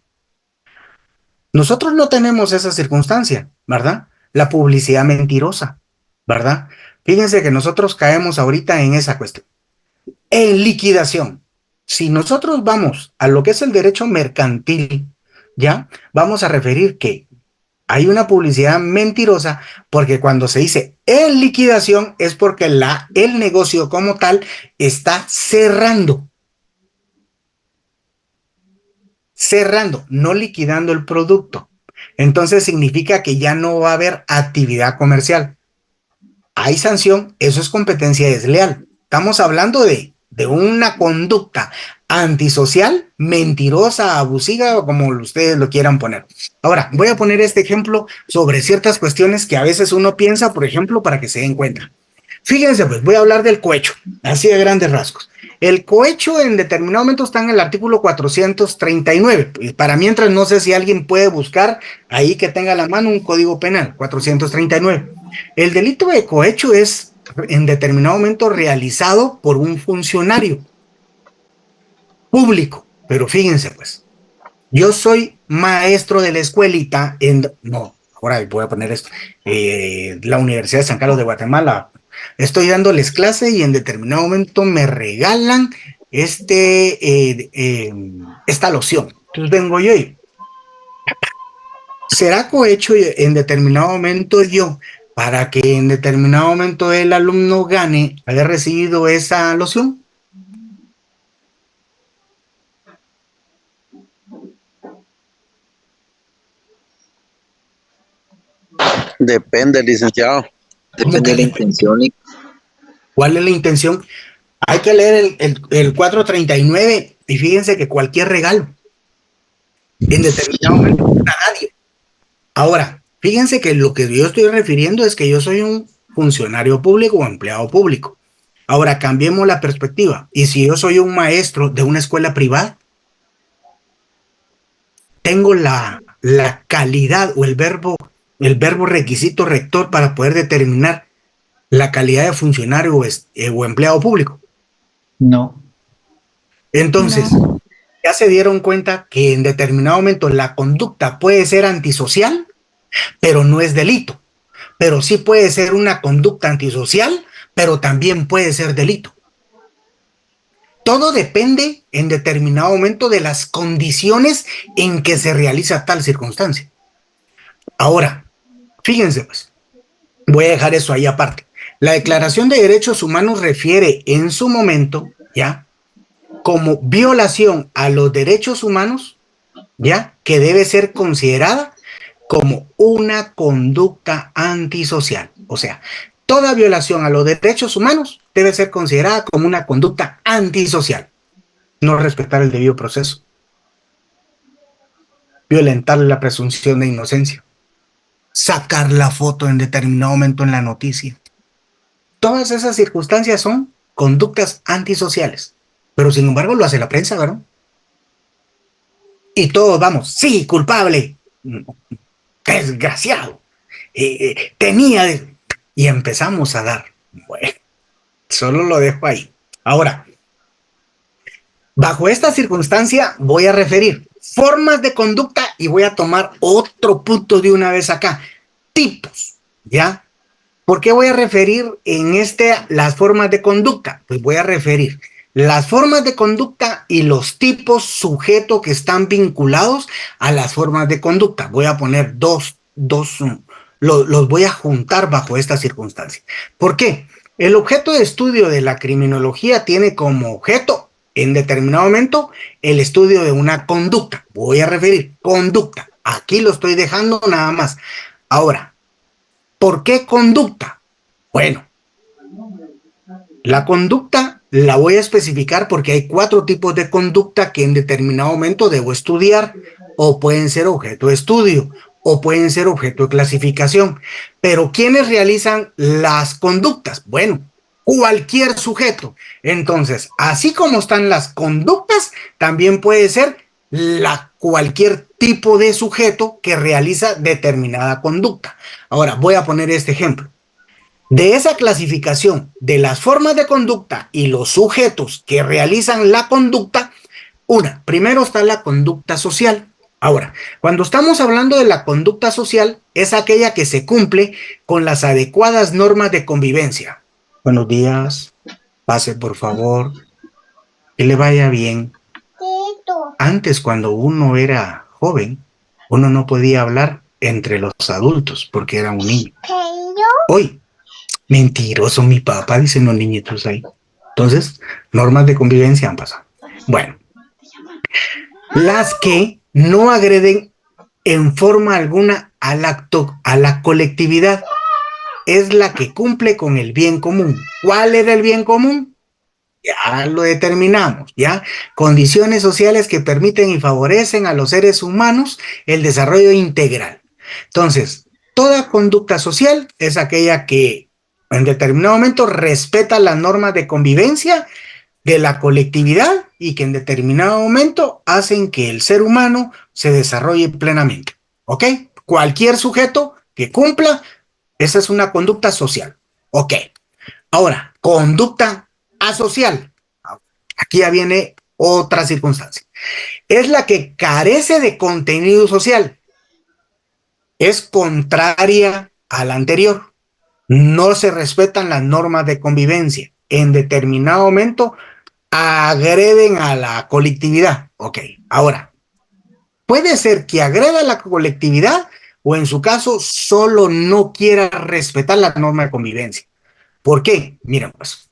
B: Nosotros no tenemos esa circunstancia, ¿verdad? La publicidad mentirosa, ¿verdad? Fíjense que nosotros caemos ahorita en esa cuestión. En liquidación, si nosotros vamos a lo que es el derecho mercantil, ¿ya? Vamos a referir que hay una publicidad mentirosa porque cuando se dice en liquidación es porque el negocio como tal está cerrando, no liquidando el producto. Entonces significa que ya no va a haber actividad comercial. Hay sanción, eso es competencia desleal. Estamos hablando de una conducta antisocial, mentirosa, abusiva, o como ustedes lo quieran poner. Ahora, voy a poner este ejemplo sobre ciertas cuestiones que a veces uno piensa, por ejemplo, para que se den cuenta. Fíjense, pues voy a hablar del cohecho, así de grandes rasgos. El cohecho en determinado momento está en el artículo 439. Para mientras, no sé si alguien puede buscar ahí que tenga a la mano un código penal, 439. El delito de cohecho es en determinado momento realizado por un funcionario público. Pero fíjense, pues, yo soy maestro de la escuelita ahora voy a poner esto, la Universidad de San Carlos de Guatemala. Estoy dándoles clase y en determinado momento me regalan esta loción. Entonces vengo yo y ¿será cohecho en determinado momento yo para que en determinado momento el alumno gane haber recibido esa loción?
F: Depende, licenciado.
G: Depende de la intención.
B: ¿Cuál es la intención? Hay que leer el 439 y fíjense que cualquier regalo en determinado momento a nadie. Ahora, fíjense que lo que yo estoy refiriendo es que yo soy un funcionario público o empleado público. Ahora cambiemos la perspectiva. ¿Y si yo soy un maestro de una escuela privada? Tengo la calidad o el verbo requisito rector para poder determinar la calidad de funcionario o empleado público.
E: No.
B: Entonces, ya se dieron cuenta que en determinado momento la conducta puede ser antisocial, pero no es delito. Pero sí puede ser una conducta antisocial, pero también puede ser delito. Todo depende en determinado momento de las condiciones en que se realiza tal circunstancia. Ahora, fíjense pues, voy a dejar eso ahí aparte. La Declaración de Derechos Humanos refiere en su momento, ¿ya?, como violación a los derechos humanos, ¿ya?, que debe ser considerada como una conducta antisocial. O sea, toda violación a los derechos humanos debe ser considerada como una conducta antisocial. No respetar el debido proceso. Violentar la presunción de inocencia. Sacar la foto en determinado momento en la noticia. Todas esas circunstancias son conductas antisociales. Pero sin embargo lo hace la prensa, ¿verdad? Y todos vamos, sí, culpable. Desgraciado. Tenía... Y empezamos a dar. Bueno, solo lo dejo ahí. Ahora, bajo esta circunstancia voy a referir formas de conducta y voy a tomar otro punto de una vez acá. Tipos, ¿ya? ¿Por qué voy a referir en las formas de conducta? Pues voy a referir las formas de conducta y los tipos sujetos que están vinculados a las formas de conducta. Voy a poner los voy a juntar bajo esta circunstancia. ¿Por qué? El objeto de estudio de la criminología tiene como objeto, en determinado momento, el estudio de una conducta. Voy a referir conducta. Aquí lo estoy dejando nada más. Ahora, ¿por qué conducta? Bueno, la conducta la voy a especificar porque hay 4 tipos de conducta que en determinado momento debo estudiar, o pueden ser objeto de estudio, o pueden ser objeto de clasificación. Pero ¿quiénes realizan las conductas? Bueno, cualquier sujeto. Entonces, así como están las conductas, también puede ser cualquier tipo de sujeto que realiza determinada conducta. Ahora, voy a poner este ejemplo. De esa clasificación de las formas de conducta y los sujetos que realizan la conducta, primero está la conducta social. Ahora, cuando estamos hablando de la conducta social, es aquella que se cumple con las adecuadas normas de convivencia. Buenos días, pase por favor, que le vaya bien. Antes, cuando uno era joven, uno no podía hablar entre los adultos porque era un niño. Hoy, mentiroso mi papá, dicen los niñitos ahí. Entonces, normas de convivencia han pasado. Bueno, las que no agreden en forma alguna a la colectividad es la que cumple con el bien común. ¿Cuál era el bien común? Ya lo determinamos, ¿ya? Condiciones sociales que permiten y favorecen a los seres humanos el desarrollo integral. Entonces, toda conducta social es aquella que en determinado momento respeta las normas de convivencia de la colectividad y que en determinado momento hacen que el ser humano se desarrolle plenamente. ¿Ok? Cualquier sujeto que cumpla, esa es una conducta social. Ok. Ahora, conducta asocial. Aquí ya viene otra circunstancia. Es la que carece de contenido social. Es contraria a la anterior. No se respetan las normas de convivencia. En determinado momento agreden a la colectividad. Ok, ahora, puede ser que agreda a la colectividad o en su caso solo no quiera respetar la norma de convivencia. ¿Por qué? Miren pues.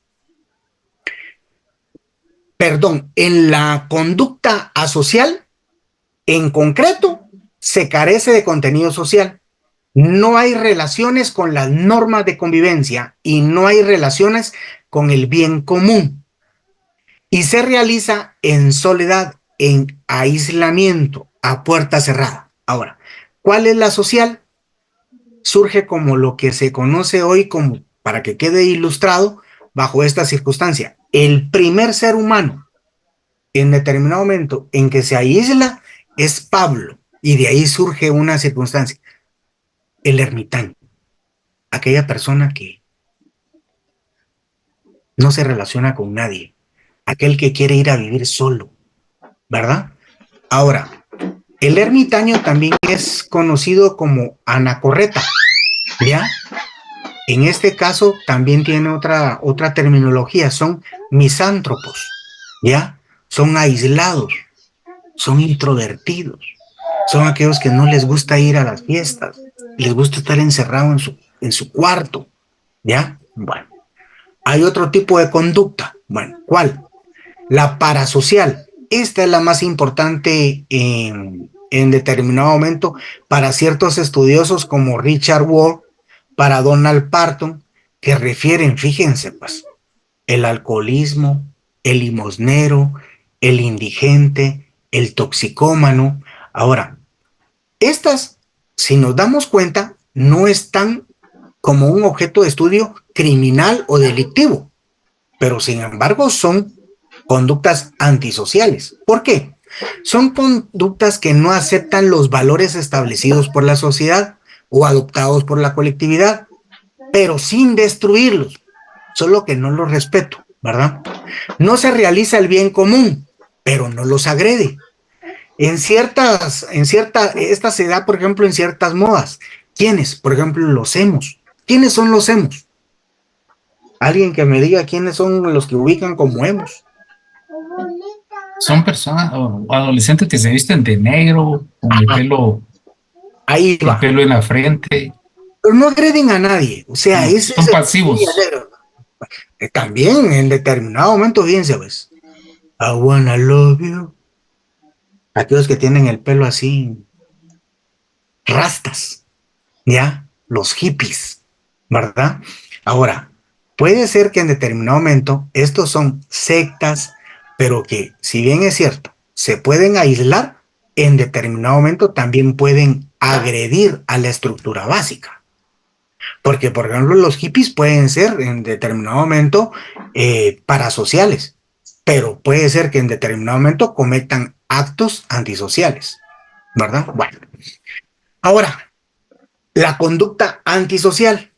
B: En la conducta asocial, en concreto, se carece de contenido social. No hay relaciones con las normas de convivencia y no hay relaciones con el bien común. Y se realiza en soledad, en aislamiento, a puerta cerrada. Ahora, ¿cuál es la social? Surge como lo que se conoce hoy como, para que quede ilustrado, bajo esta circunstancia. El primer ser humano en determinado momento en que se aísla es Pablo, y de ahí surge una circunstancia. El ermitaño, aquella persona que no se relaciona con nadie, aquel que quiere ir a vivir solo, ¿verdad? Ahora, el ermitaño también es conocido como anacorreta, ¿ya? En este caso también tiene otra terminología, son misántropos, ¿ya? Son aislados, son introvertidos, son aquellos que no les gusta ir a las fiestas, les gusta estar encerrado en su cuarto, ¿ya? Bueno, hay otro tipo de conducta, bueno, ¿cuál? La parasocial. Esta es la más importante en determinado momento para ciertos estudiosos como Richard Ward, para Donald Parton, que refieren, fíjense, pues, el alcoholismo, el limosnero, el indigente, el toxicómano. Ahora, estas, si nos damos cuenta, no están como un objeto de estudio criminal o delictivo, pero sin embargo son conductas antisociales. ¿Por qué? Son conductas que no aceptan los valores establecidos por la sociedad o adoptados por la colectividad, pero sin destruirlos, solo que no los respeto, ¿verdad? No se realiza el bien común, pero no los agrede. Esta se da, por ejemplo, en ciertas modas. ¿Quiénes? Por ejemplo, los emos. ¿Quiénes son los emos? Alguien que me diga quiénes son los que ubican como emos.
E: Son personas o adolescentes que se visten de negro, con
B: Ahí
E: el
B: va.
E: pelo en la frente.
B: Pero no agreden a nadie. O sea,
E: Son pasivos.
B: También en determinado momento, fíjense, pues. I wanna love you. Aquellos que tienen el pelo así, rastas, ¿ya? Los hippies, ¿verdad? Ahora, puede ser que en determinado momento estos son sectas, pero que, si bien es cierto, se pueden aislar, en determinado momento también pueden agredir a la estructura básica. Porque, por ejemplo, los hippies pueden ser en determinado momento parasociales, pero puede ser que en determinado momento cometan actos antisociales, ¿verdad? Bueno, ahora, la conducta antisocial,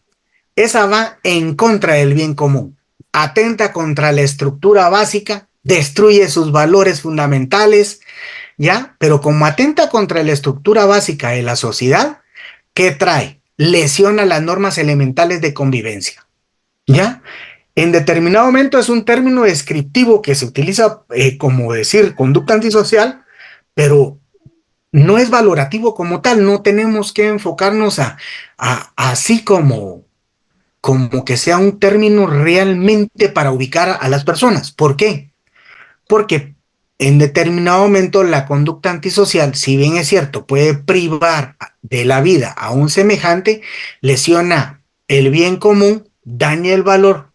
B: esa va en contra del bien común, atenta contra la estructura básica, destruye sus valores fundamentales, ¿ya? Pero como atenta contra la estructura básica de la sociedad, ¿qué trae? Lesiona las normas elementales de convivencia, ¿ya? En determinado momento es un término descriptivo que se utiliza como decir conducta antisocial, pero no es valorativo como tal. No tenemos que enfocarnos así como que sea un término realmente para ubicar a las personas. ¿Por qué? Porque en determinado momento la conducta antisocial, si bien es cierto, puede privar de la vida a un semejante, lesiona el bien común, daña el valor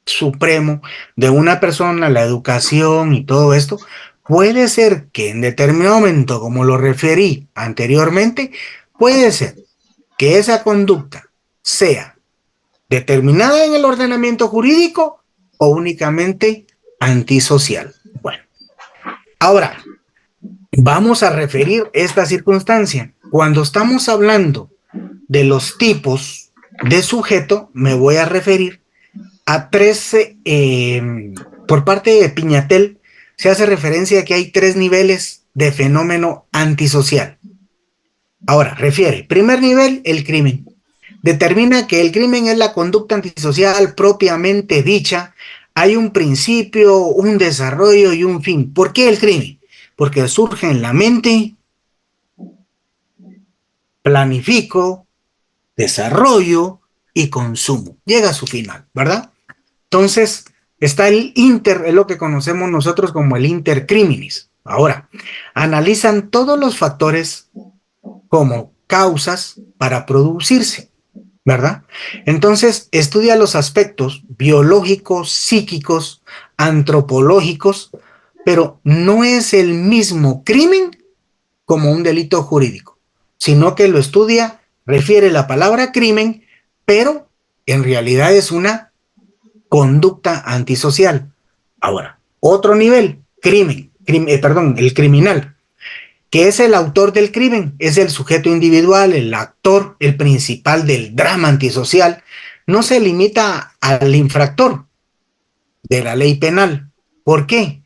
B: supremo de una persona, la educación y todo esto. Puede ser que en determinado momento, como lo referí anteriormente, puede ser que esa conducta sea determinada en el ordenamiento jurídico o únicamente antisocial. Bueno, ahora vamos a referir esta circunstancia. Cuando estamos hablando de los tipos de sujeto, me voy a referir a 13, por parte de Piñatel, se hace referencia a que hay 3 niveles de fenómeno antisocial. Ahora, refiere, primer nivel, el crimen. Determina que el crimen es la conducta antisocial propiamente dicha. Hay un principio, un desarrollo y un fin. ¿Por qué el crimen? Porque surge en la mente, planifico, desarrollo y consumo. Llega a su final, ¿verdad? Entonces, está el es lo que conocemos nosotros como el intercriminis. Ahora, analizan todos los factores como causas para producirse, ¿verdad? Entonces, estudia los aspectos biológicos, psíquicos, antropológicos, pero no es el mismo crimen como un delito jurídico, sino que lo estudia, refiere la palabra crimen, pero en realidad es una conducta antisocial. Ahora, otro nivel, el criminal, que es el autor del crimen, es el sujeto individual, el actor, el principal del drama antisocial, no se limita al infractor de la ley penal. ¿Por qué?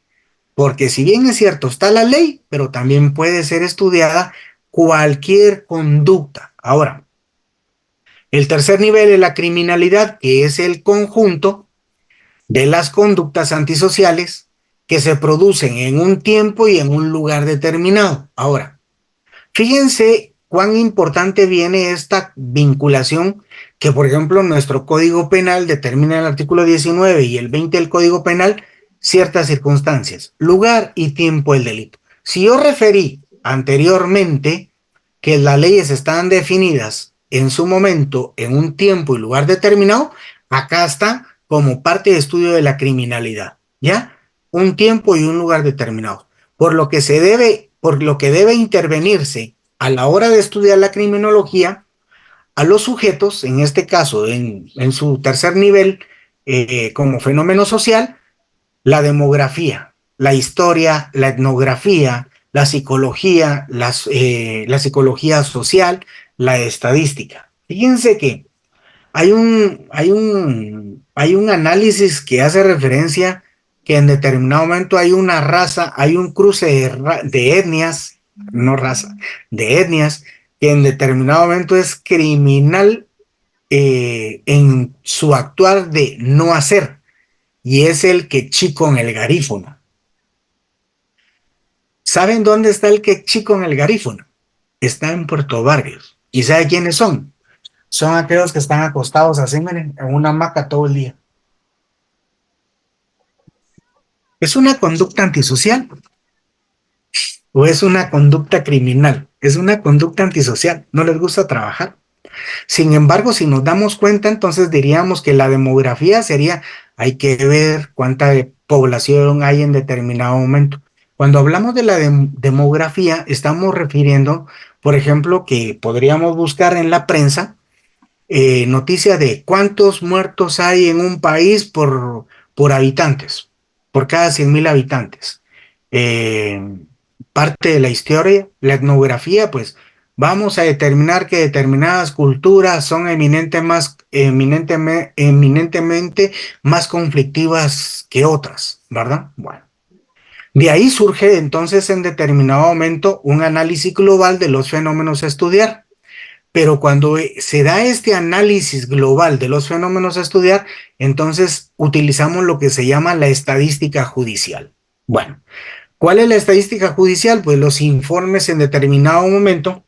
B: Porque si bien es cierto, está la ley, pero también puede ser estudiada cualquier conducta. Ahora, el tercer nivel es la criminalidad, que es el conjunto de las conductas antisociales que se producen en un tiempo y en un lugar determinado. Ahora, fíjense cuán importante viene esta vinculación que, por ejemplo, nuestro Código Penal determina en el artículo 19 y el 20 del Código Penal ciertas circunstancias, lugar y tiempo del delito. Si yo referí anteriormente que las leyes están definidas en su momento, en un tiempo y lugar determinado, acá está como parte de estudio de la criminalidad, ¿ya? Un tiempo y un lugar determinado. Por lo que debe intervenirse a la hora de estudiar la criminología a los sujetos, en este caso, en su tercer nivel, como fenómeno social, la demografía, la historia, la etnografía, la psicología, la psicología social, la estadística. Fíjense que hay un análisis que hace referencia que en determinado momento hay una raza, hay un cruce de etnias, no raza, de etnias, que en determinado momento es criminal en su actuar de no hacer, y es el quechí con el garífuna. ¿Saben dónde está el quechí con el garífuna? Está en Puerto Barrios. ¿Y sabe quiénes son? Son aquellos que están acostados así, miren, en una hamaca todo el día. ¿Es una conducta antisocial? ¿O es una conducta criminal? Es una conducta antisocial. No les gusta trabajar. Sin embargo, si nos damos cuenta, entonces diríamos que la demografía sería, hay que ver cuánta población hay en determinado momento. Cuando hablamos de la demografía, estamos refiriendo, por ejemplo, que podríamos buscar en la prensa noticia de cuántos muertos hay en un país por habitantes, por cada 100,000 habitantes. Parte de la historia, la etnografía, pues vamos a determinar que determinadas culturas son eminentemente más conflictivas que otras, ¿verdad? Bueno, de ahí surge entonces en determinado momento un análisis global de los fenómenos a estudiar. Pero cuando se da este análisis global de los fenómenos a estudiar, entonces utilizamos lo que se llama la estadística judicial. Bueno, ¿cuál es la estadística judicial? Pues los informes en determinado momento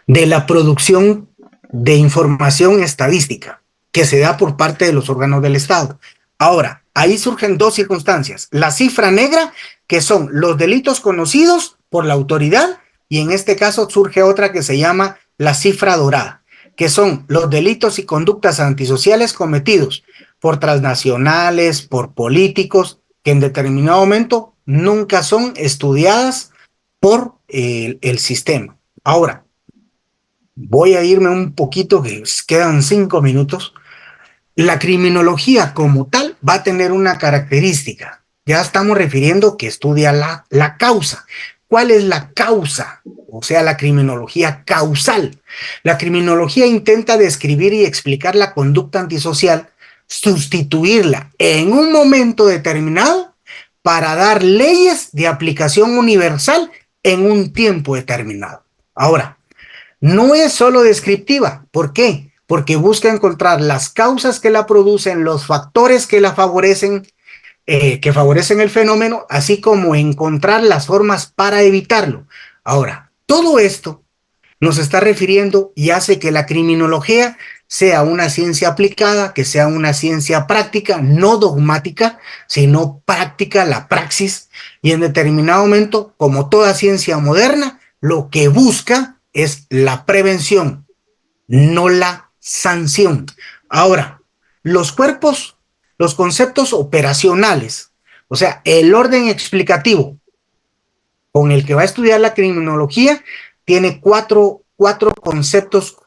B: de la producción de información estadística que se da por parte de los órganos del Estado. Ahora, ahí surgen dos circunstancias. La cifra negra, que son los delitos conocidos por la autoridad, y en este caso surge otra que se llama la cifra dorada, que son los delitos y conductas antisociales cometidos por transnacionales, por políticos, que en determinado momento nunca son estudiadas por el sistema. Ahora, voy a irme un poquito, que quedan 5 minutos. La criminología como tal va a tener una característica. Ya estamos refiriendo que estudia la causa. ¿Cuál es la causa? O sea, la criminología causal. La criminología intenta describir y explicar la conducta antisocial, sustituirla en un momento determinado para dar leyes de aplicación universal en un tiempo determinado. Ahora, no es solo descriptiva. ¿Por qué? Porque busca encontrar las causas que la producen, los factores que la favorecen, que favorecen el fenómeno, así como encontrar las formas para evitarlo. Ahora, todo esto nos está refiriendo y hace que la criminología sea una ciencia aplicada, que sea una ciencia práctica, no dogmática, sino práctica, la praxis, y en determinado momento, como toda ciencia moderna, lo que busca es la prevención, no la sanción. Ahora, los conceptos operacionales, o sea, el orden explicativo con el que va a estudiar la criminología, tiene cuatro conceptos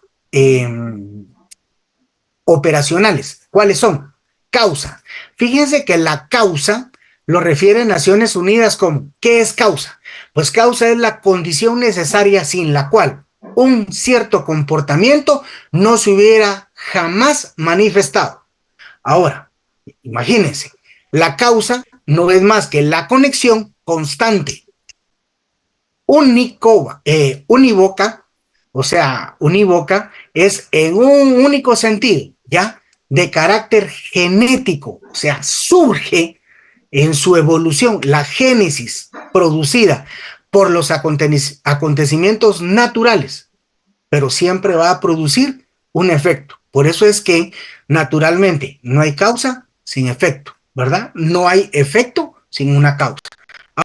B: operacionales. ¿Cuáles son? causa. Fíjense que la causa lo refiere Naciones Unidas como, ¿qué es causa? Pues causa es la condición necesaria sin la cual un cierto comportamiento no se hubiera jamás manifestado. Ahora, imagínense, la causa no es más que la conexión constante, unívoca, o sea, unívoca es en un único sentido, ¿ya? De carácter genético, o sea, surge en su evolución, la génesis producida por los acontecimientos naturales, pero siempre va a producir un efecto. Por eso es que naturalmente no hay causa sin efecto, ¿verdad? No hay efecto sin una causa.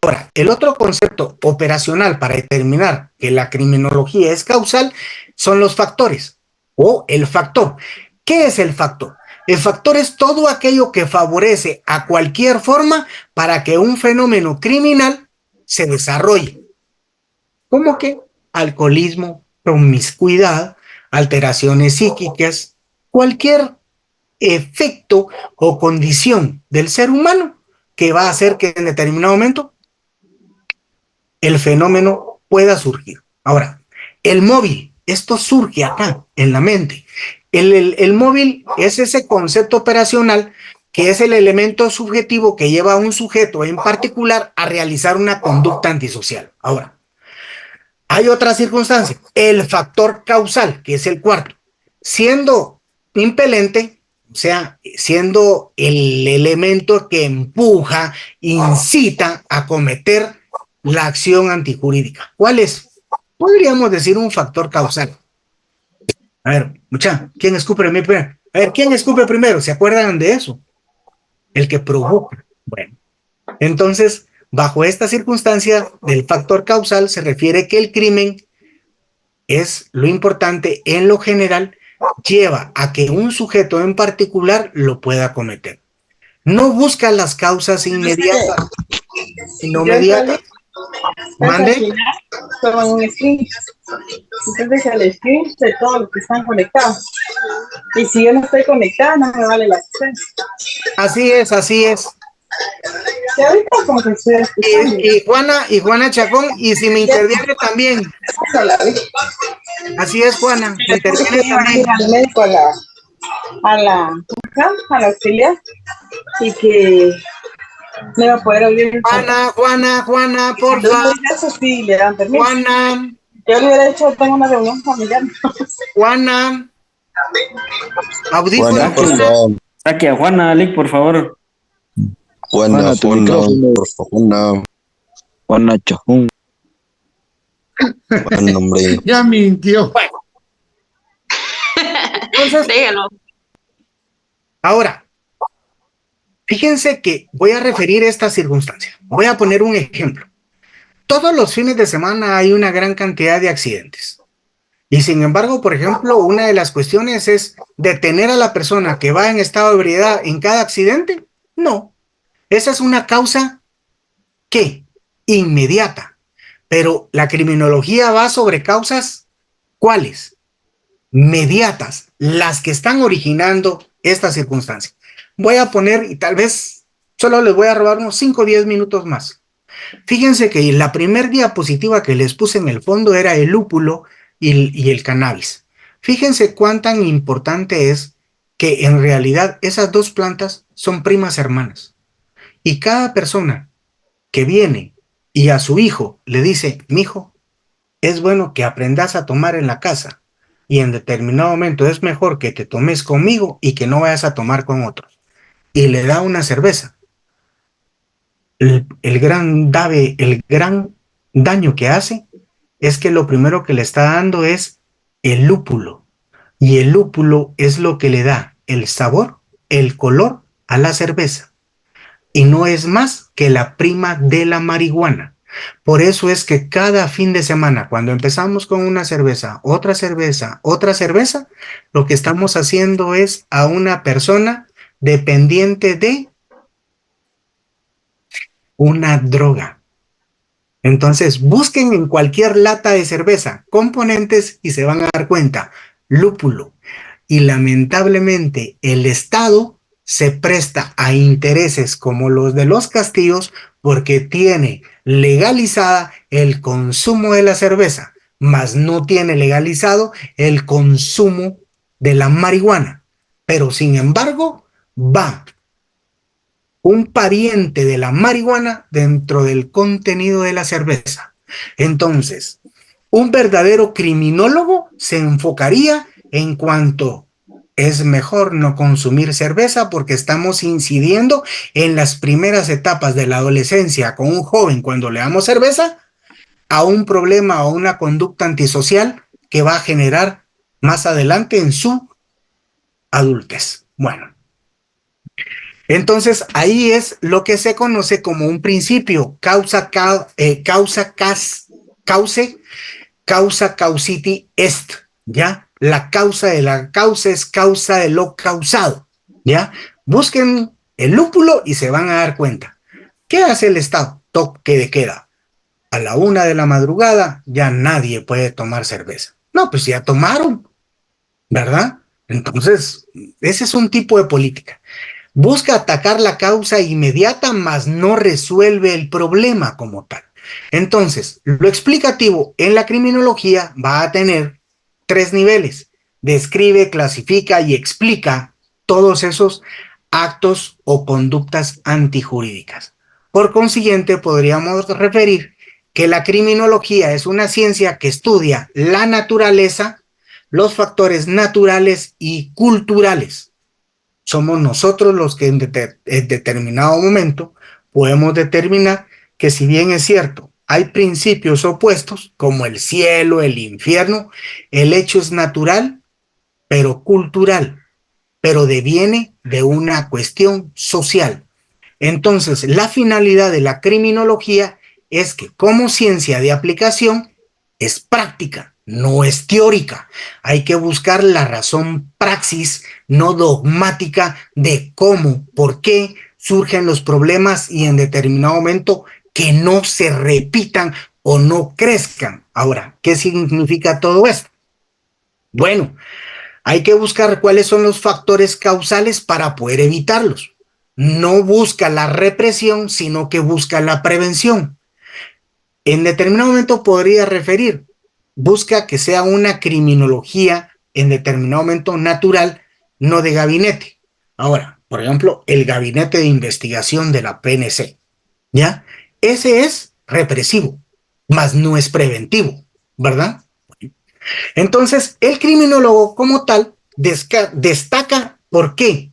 B: Ahora, el otro concepto operacional para determinar que la criminología es causal son los factores o el factor. ¿Qué es el factor? El factor es todo aquello que favorece a cualquier forma para que un fenómeno criminal se desarrolle. ¿Cómo que? Alcoholismo, promiscuidad, alteraciones psíquicas, cualquier efecto o condición del ser humano que va a hacer que en determinado momento el fenómeno pueda surgir. Ahora, el móvil, esto surge acá, en la mente. El móvil es ese concepto operacional que es el elemento subjetivo que lleva a un sujeto en particular a realizar una conducta antisocial. Ahora, hay otra circunstancia, el factor causal, que es el cuarto. Siendo impelente, o sea, siendo el elemento que empuja, incita a cometer la acción antijurídica. ¿Cuál es? Podríamos decir un factor causal. A ver, mucha, ¿quién escupe primero? A ver, ¿quién escupe primero? ¿Se acuerdan de eso? El que provoca. Bueno, entonces, bajo esta circunstancia del factor causal se refiere que el crimen es lo importante en lo general, lleva a que un sujeto en particular lo pueda cometer. No busca las causas inmediatas, sino mediatas. ¿Mande?
H: Toman un screen. Entonces el screen de todos los que están conectados. Y si yo no estoy conectada, no me vale la asistencia.
B: Así es, así es.
H: Y ahorita como que estoy escuchando.
B: Y Juana Chacón, y si me interviene también. Así es, Juana, me interviene también.
H: Al médico, a la auxiliar, y que no va a poder oír.
B: Juana, por favor.
H: Eso sí, le dan permiso.
B: Juana.
H: Yo le hubiera dicho, tengo una reunión familiar.
B: Juana. Audífono.
F: Juana, por favor.
I: Saque a Juana, Lick, por favor.
F: Juana,
G: Juana Chajún.
F: Juan, hombre.
A: Ya mintió.
B: Entonces,
C: Dígalo.
B: ahora, fíjense que voy a referir esta circunstancia. Voy a poner un ejemplo. Todos los fines de semana hay una gran cantidad de accidentes. Y sin embargo, por ejemplo, una de las cuestiones es detener a la persona que va en estado de ebriedad en cada accidente. No. Esa es una causa, ¿qué? Inmediata. Pero la criminología va sobre causas, ¿cuáles? Mediatas, las que están originando esta circunstancia. Voy a poner, y tal vez solo les voy a robar unos 5 o 10 minutos más. Fíjense que la primer diapositiva que les puse en el fondo era el lúpulo y el cannabis. Fíjense cuán tan importante es que en realidad esas dos plantas son primas hermanas. Y cada persona que viene y a su hijo le dice, mijo, es bueno que aprendas a tomar en la casa y en determinado momento es mejor que te tomes conmigo y que no vayas a tomar con otros. Y le da una cerveza. El gran daño que hace es que lo primero que le está dando es el lúpulo. Y el lúpulo es lo que le da el sabor, el color a la cerveza. Y no es más que la prima de la marihuana. Por eso es que cada fin de semana, cuando empezamos con una cerveza, otra cerveza, lo que estamos haciendo es a una persona dependiente de una droga. Entonces, busquen en cualquier lata de cerveza componentes y se van a dar cuenta, lúpulo. Y lamentablemente el Estado se presta a intereses como los de los castillos porque tiene legalizada el consumo de la cerveza, mas no tiene legalizado el consumo de la marihuana. Pero sin embargo, va un pariente de la marihuana dentro del contenido de la cerveza. Entonces, un verdadero criminólogo se enfocaría en cuanto es mejor no consumir cerveza porque estamos incidiendo en las primeras etapas de la adolescencia con un joven cuando le damos cerveza a un problema o una conducta antisocial que va a generar más adelante en su adultez. Bueno, entonces ahí es lo que se conoce como un principio, causa causiti est, ¿ya? La causa de la causa es causa de lo causado, ¿ya? Busquen el lúpulo y se van a dar cuenta. ¿Qué hace el Estado? Toque de queda. A la 1 de la madrugada ya nadie puede tomar cerveza. No, pues ya tomaron, ¿verdad? Entonces, ese es un tipo de política. Busca atacar la causa inmediata, mas no resuelve el problema como tal. Entonces, lo explicativo en la criminología va a tener 3 niveles. Describe, clasifica y explica todos esos actos o conductas antijurídicas. Por consiguiente, podríamos referir que la criminología es una ciencia que estudia la naturaleza, los factores naturales y culturales. Somos nosotros los que en determinado momento podemos determinar que si bien es cierto, hay principios opuestos como el cielo, el infierno, el hecho es natural, pero cultural, pero deviene de una cuestión social. Entonces, la finalidad de la criminología es que como ciencia de aplicación es práctica, no es teórica. Hay que buscar la razón praxis, no dogmática, de cómo, por qué surgen los problemas y en determinado momento que no se repitan o no crezcan. Ahora, ¿qué significa todo esto? Bueno, hay que buscar cuáles son los factores causales para poder evitarlos. No busca la represión, sino que busca la prevención. En determinado momento podría referir, busca que sea una criminología en determinado momento natural, no de gabinete. Ahora, por ejemplo, el gabinete de investigación de la PNC, ¿ya? Ese es represivo, mas no es preventivo, ¿verdad? Entonces, el criminólogo como tal destaca, ¿por qué?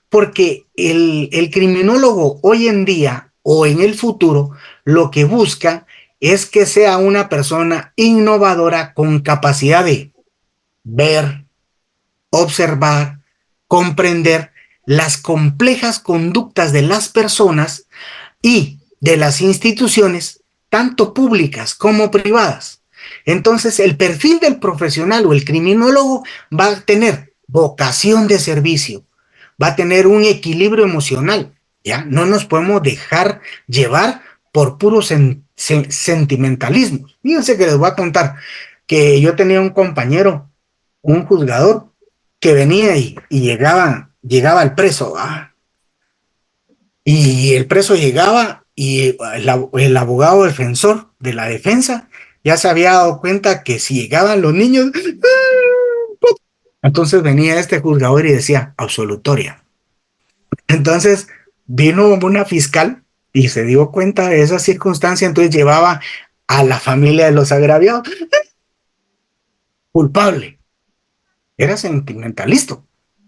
B: Porque el criminólogo hoy en día o en el futuro lo que busca es que sea una persona innovadora con capacidad de ver, observar, comprender las complejas conductas de las personas y de las instituciones, tanto públicas como privadas. Entonces, el perfil del profesional o el criminólogo va a tener vocación de servicio, va a tener un equilibrio emocional, ¿ya? No nos podemos dejar llevar por puros sentimentalismos. Fíjense que les voy a contar que yo tenía un compañero, un juzgador, que venía y llegaba al preso, ¿ah? Y el preso llegaba y el abogado defensor de la defensa ya se había dado cuenta que si llegaban los niños, entonces venía este juzgador y decía absolutoria. Entonces vino una fiscal y se dio cuenta de esa circunstancia, entonces llevaba a la familia de los agraviados. Culpable. Era sentimentalista.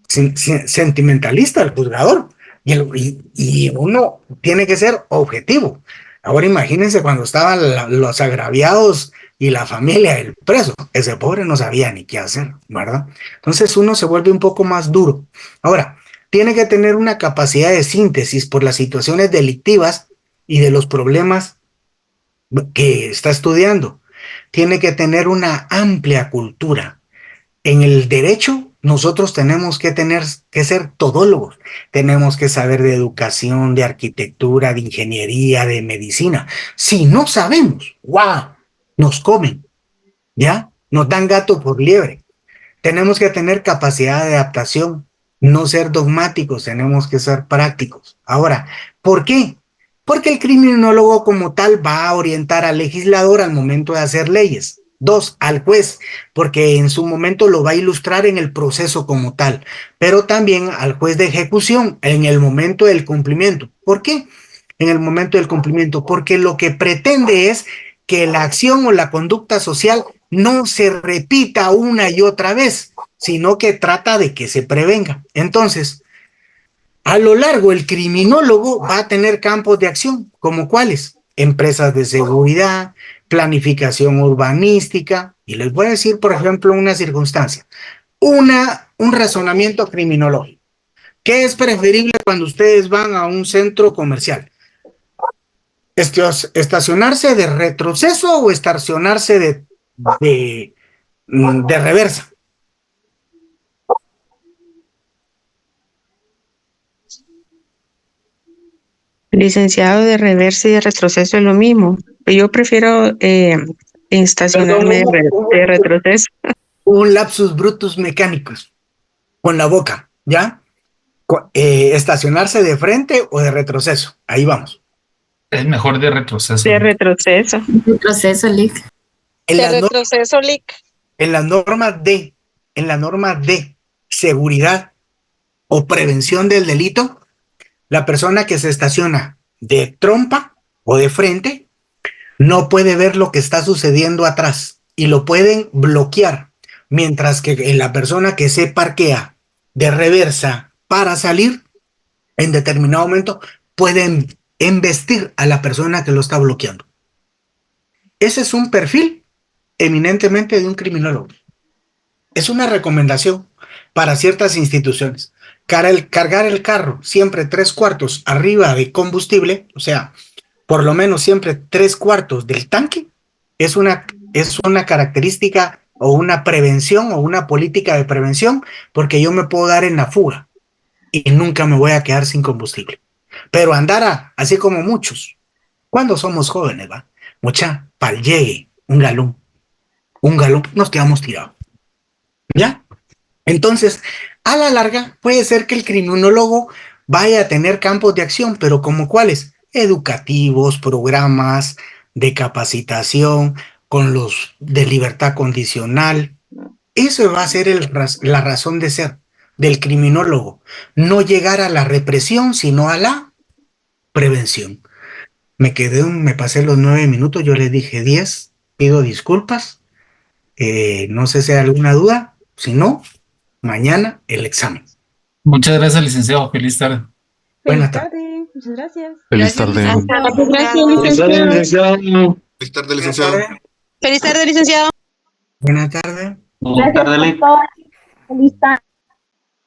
B: Sentimentalista el juzgador. Y uno tiene que ser objetivo. Ahora imagínense cuando estaban los agraviados y la familia del preso. Ese pobre no sabía ni qué hacer, ¿verdad? Entonces uno se vuelve un poco más duro. Ahora, tiene que tener una capacidad de síntesis por las situaciones delictivas y de los problemas que está estudiando. Tiene que tener una amplia cultura. En el derecho, nosotros tenemos que ser todólogos. Tenemos que saber de educación, de arquitectura, de ingeniería, de medicina. Si no sabemos, ¡wow!, nos comen, ¿ya? Nos dan gato por liebre. Tenemos que tener capacidad de adaptación, no ser dogmáticos, tenemos que ser prácticos. Ahora, ¿por qué? Porque el criminólogo como tal va a orientar al legislador al momento de hacer leyes. 2, al juez, porque en su momento lo va a ilustrar en el proceso como tal, pero también al juez de ejecución en el momento del cumplimiento. ¿Por qué? En el momento del cumplimiento, porque lo que pretende es que la acción o la conducta social no se repita una y otra vez, sino que trata de que se prevenga. Entonces, a lo largo, el criminólogo va a tener campos de acción, como cuáles: empresas de seguridad, planificación urbanística, y les voy a decir, por ejemplo, una circunstancia, un razonamiento criminológico. ¿Qué es preferible cuando ustedes van a un centro comercial? ¿Estacionarse de retroceso o estacionarse de reversa?
D: Licenciado, de reversa y de retroceso es lo mismo. Yo prefiero estacionarme de retroceso.
B: Un lapsus brutus mecánicos con la boca, ¿ya? Estacionarse de frente o de retroceso. Ahí vamos.
E: Es mejor de retroceso.
D: De retroceso.
J: Retroceso, Lick.
B: En
H: retroceso, Lick.
B: En la norma de seguridad o prevención del delito, la persona que se estaciona de trompa o de frente no puede ver lo que está sucediendo atrás y lo pueden bloquear, mientras que la persona que se parquea de reversa para salir, en determinado momento, pueden embestir a la persona que lo está bloqueando. Ese es un perfil eminentemente de un criminólogo. Es una recomendación para ciertas instituciones. Cargar el carro siempre 3/4 arriba de combustible, o sea, por lo menos siempre 3/4 del tanque, es una característica o una prevención o una política de prevención, porque yo me puedo dar en la fuga y nunca me voy a quedar sin combustible. Pero andar así como muchos, cuando somos jóvenes, ¿va? Mucha, pa'l llegue, un galón, nos quedamos tirados. ¿Ya? Entonces, a la larga, puede ser que el criminólogo vaya a tener campos de acción, pero ¿como cuáles? Educativos, programas de capacitación, con los de libertad condicional. Eso va a ser la razón de ser del criminólogo. No llegar a la represión, sino a la prevención. Me pasé los 9 minutos, yo les dije 10, pido disculpas. No sé si hay alguna duda. Si no, mañana el examen.
E: Muchas gracias, licenciado. Feliz tarde.
B: Buenas tardes.
H: Muchas gracias.
F: Feliz tarde.
I: Gracias, licenciado.
F: Feliz tarde, licenciado.
D: Feliz tarde, licenciado.
B: Buenas tardes.
I: Buenas tardes, Lick.
H: Feliz tarde.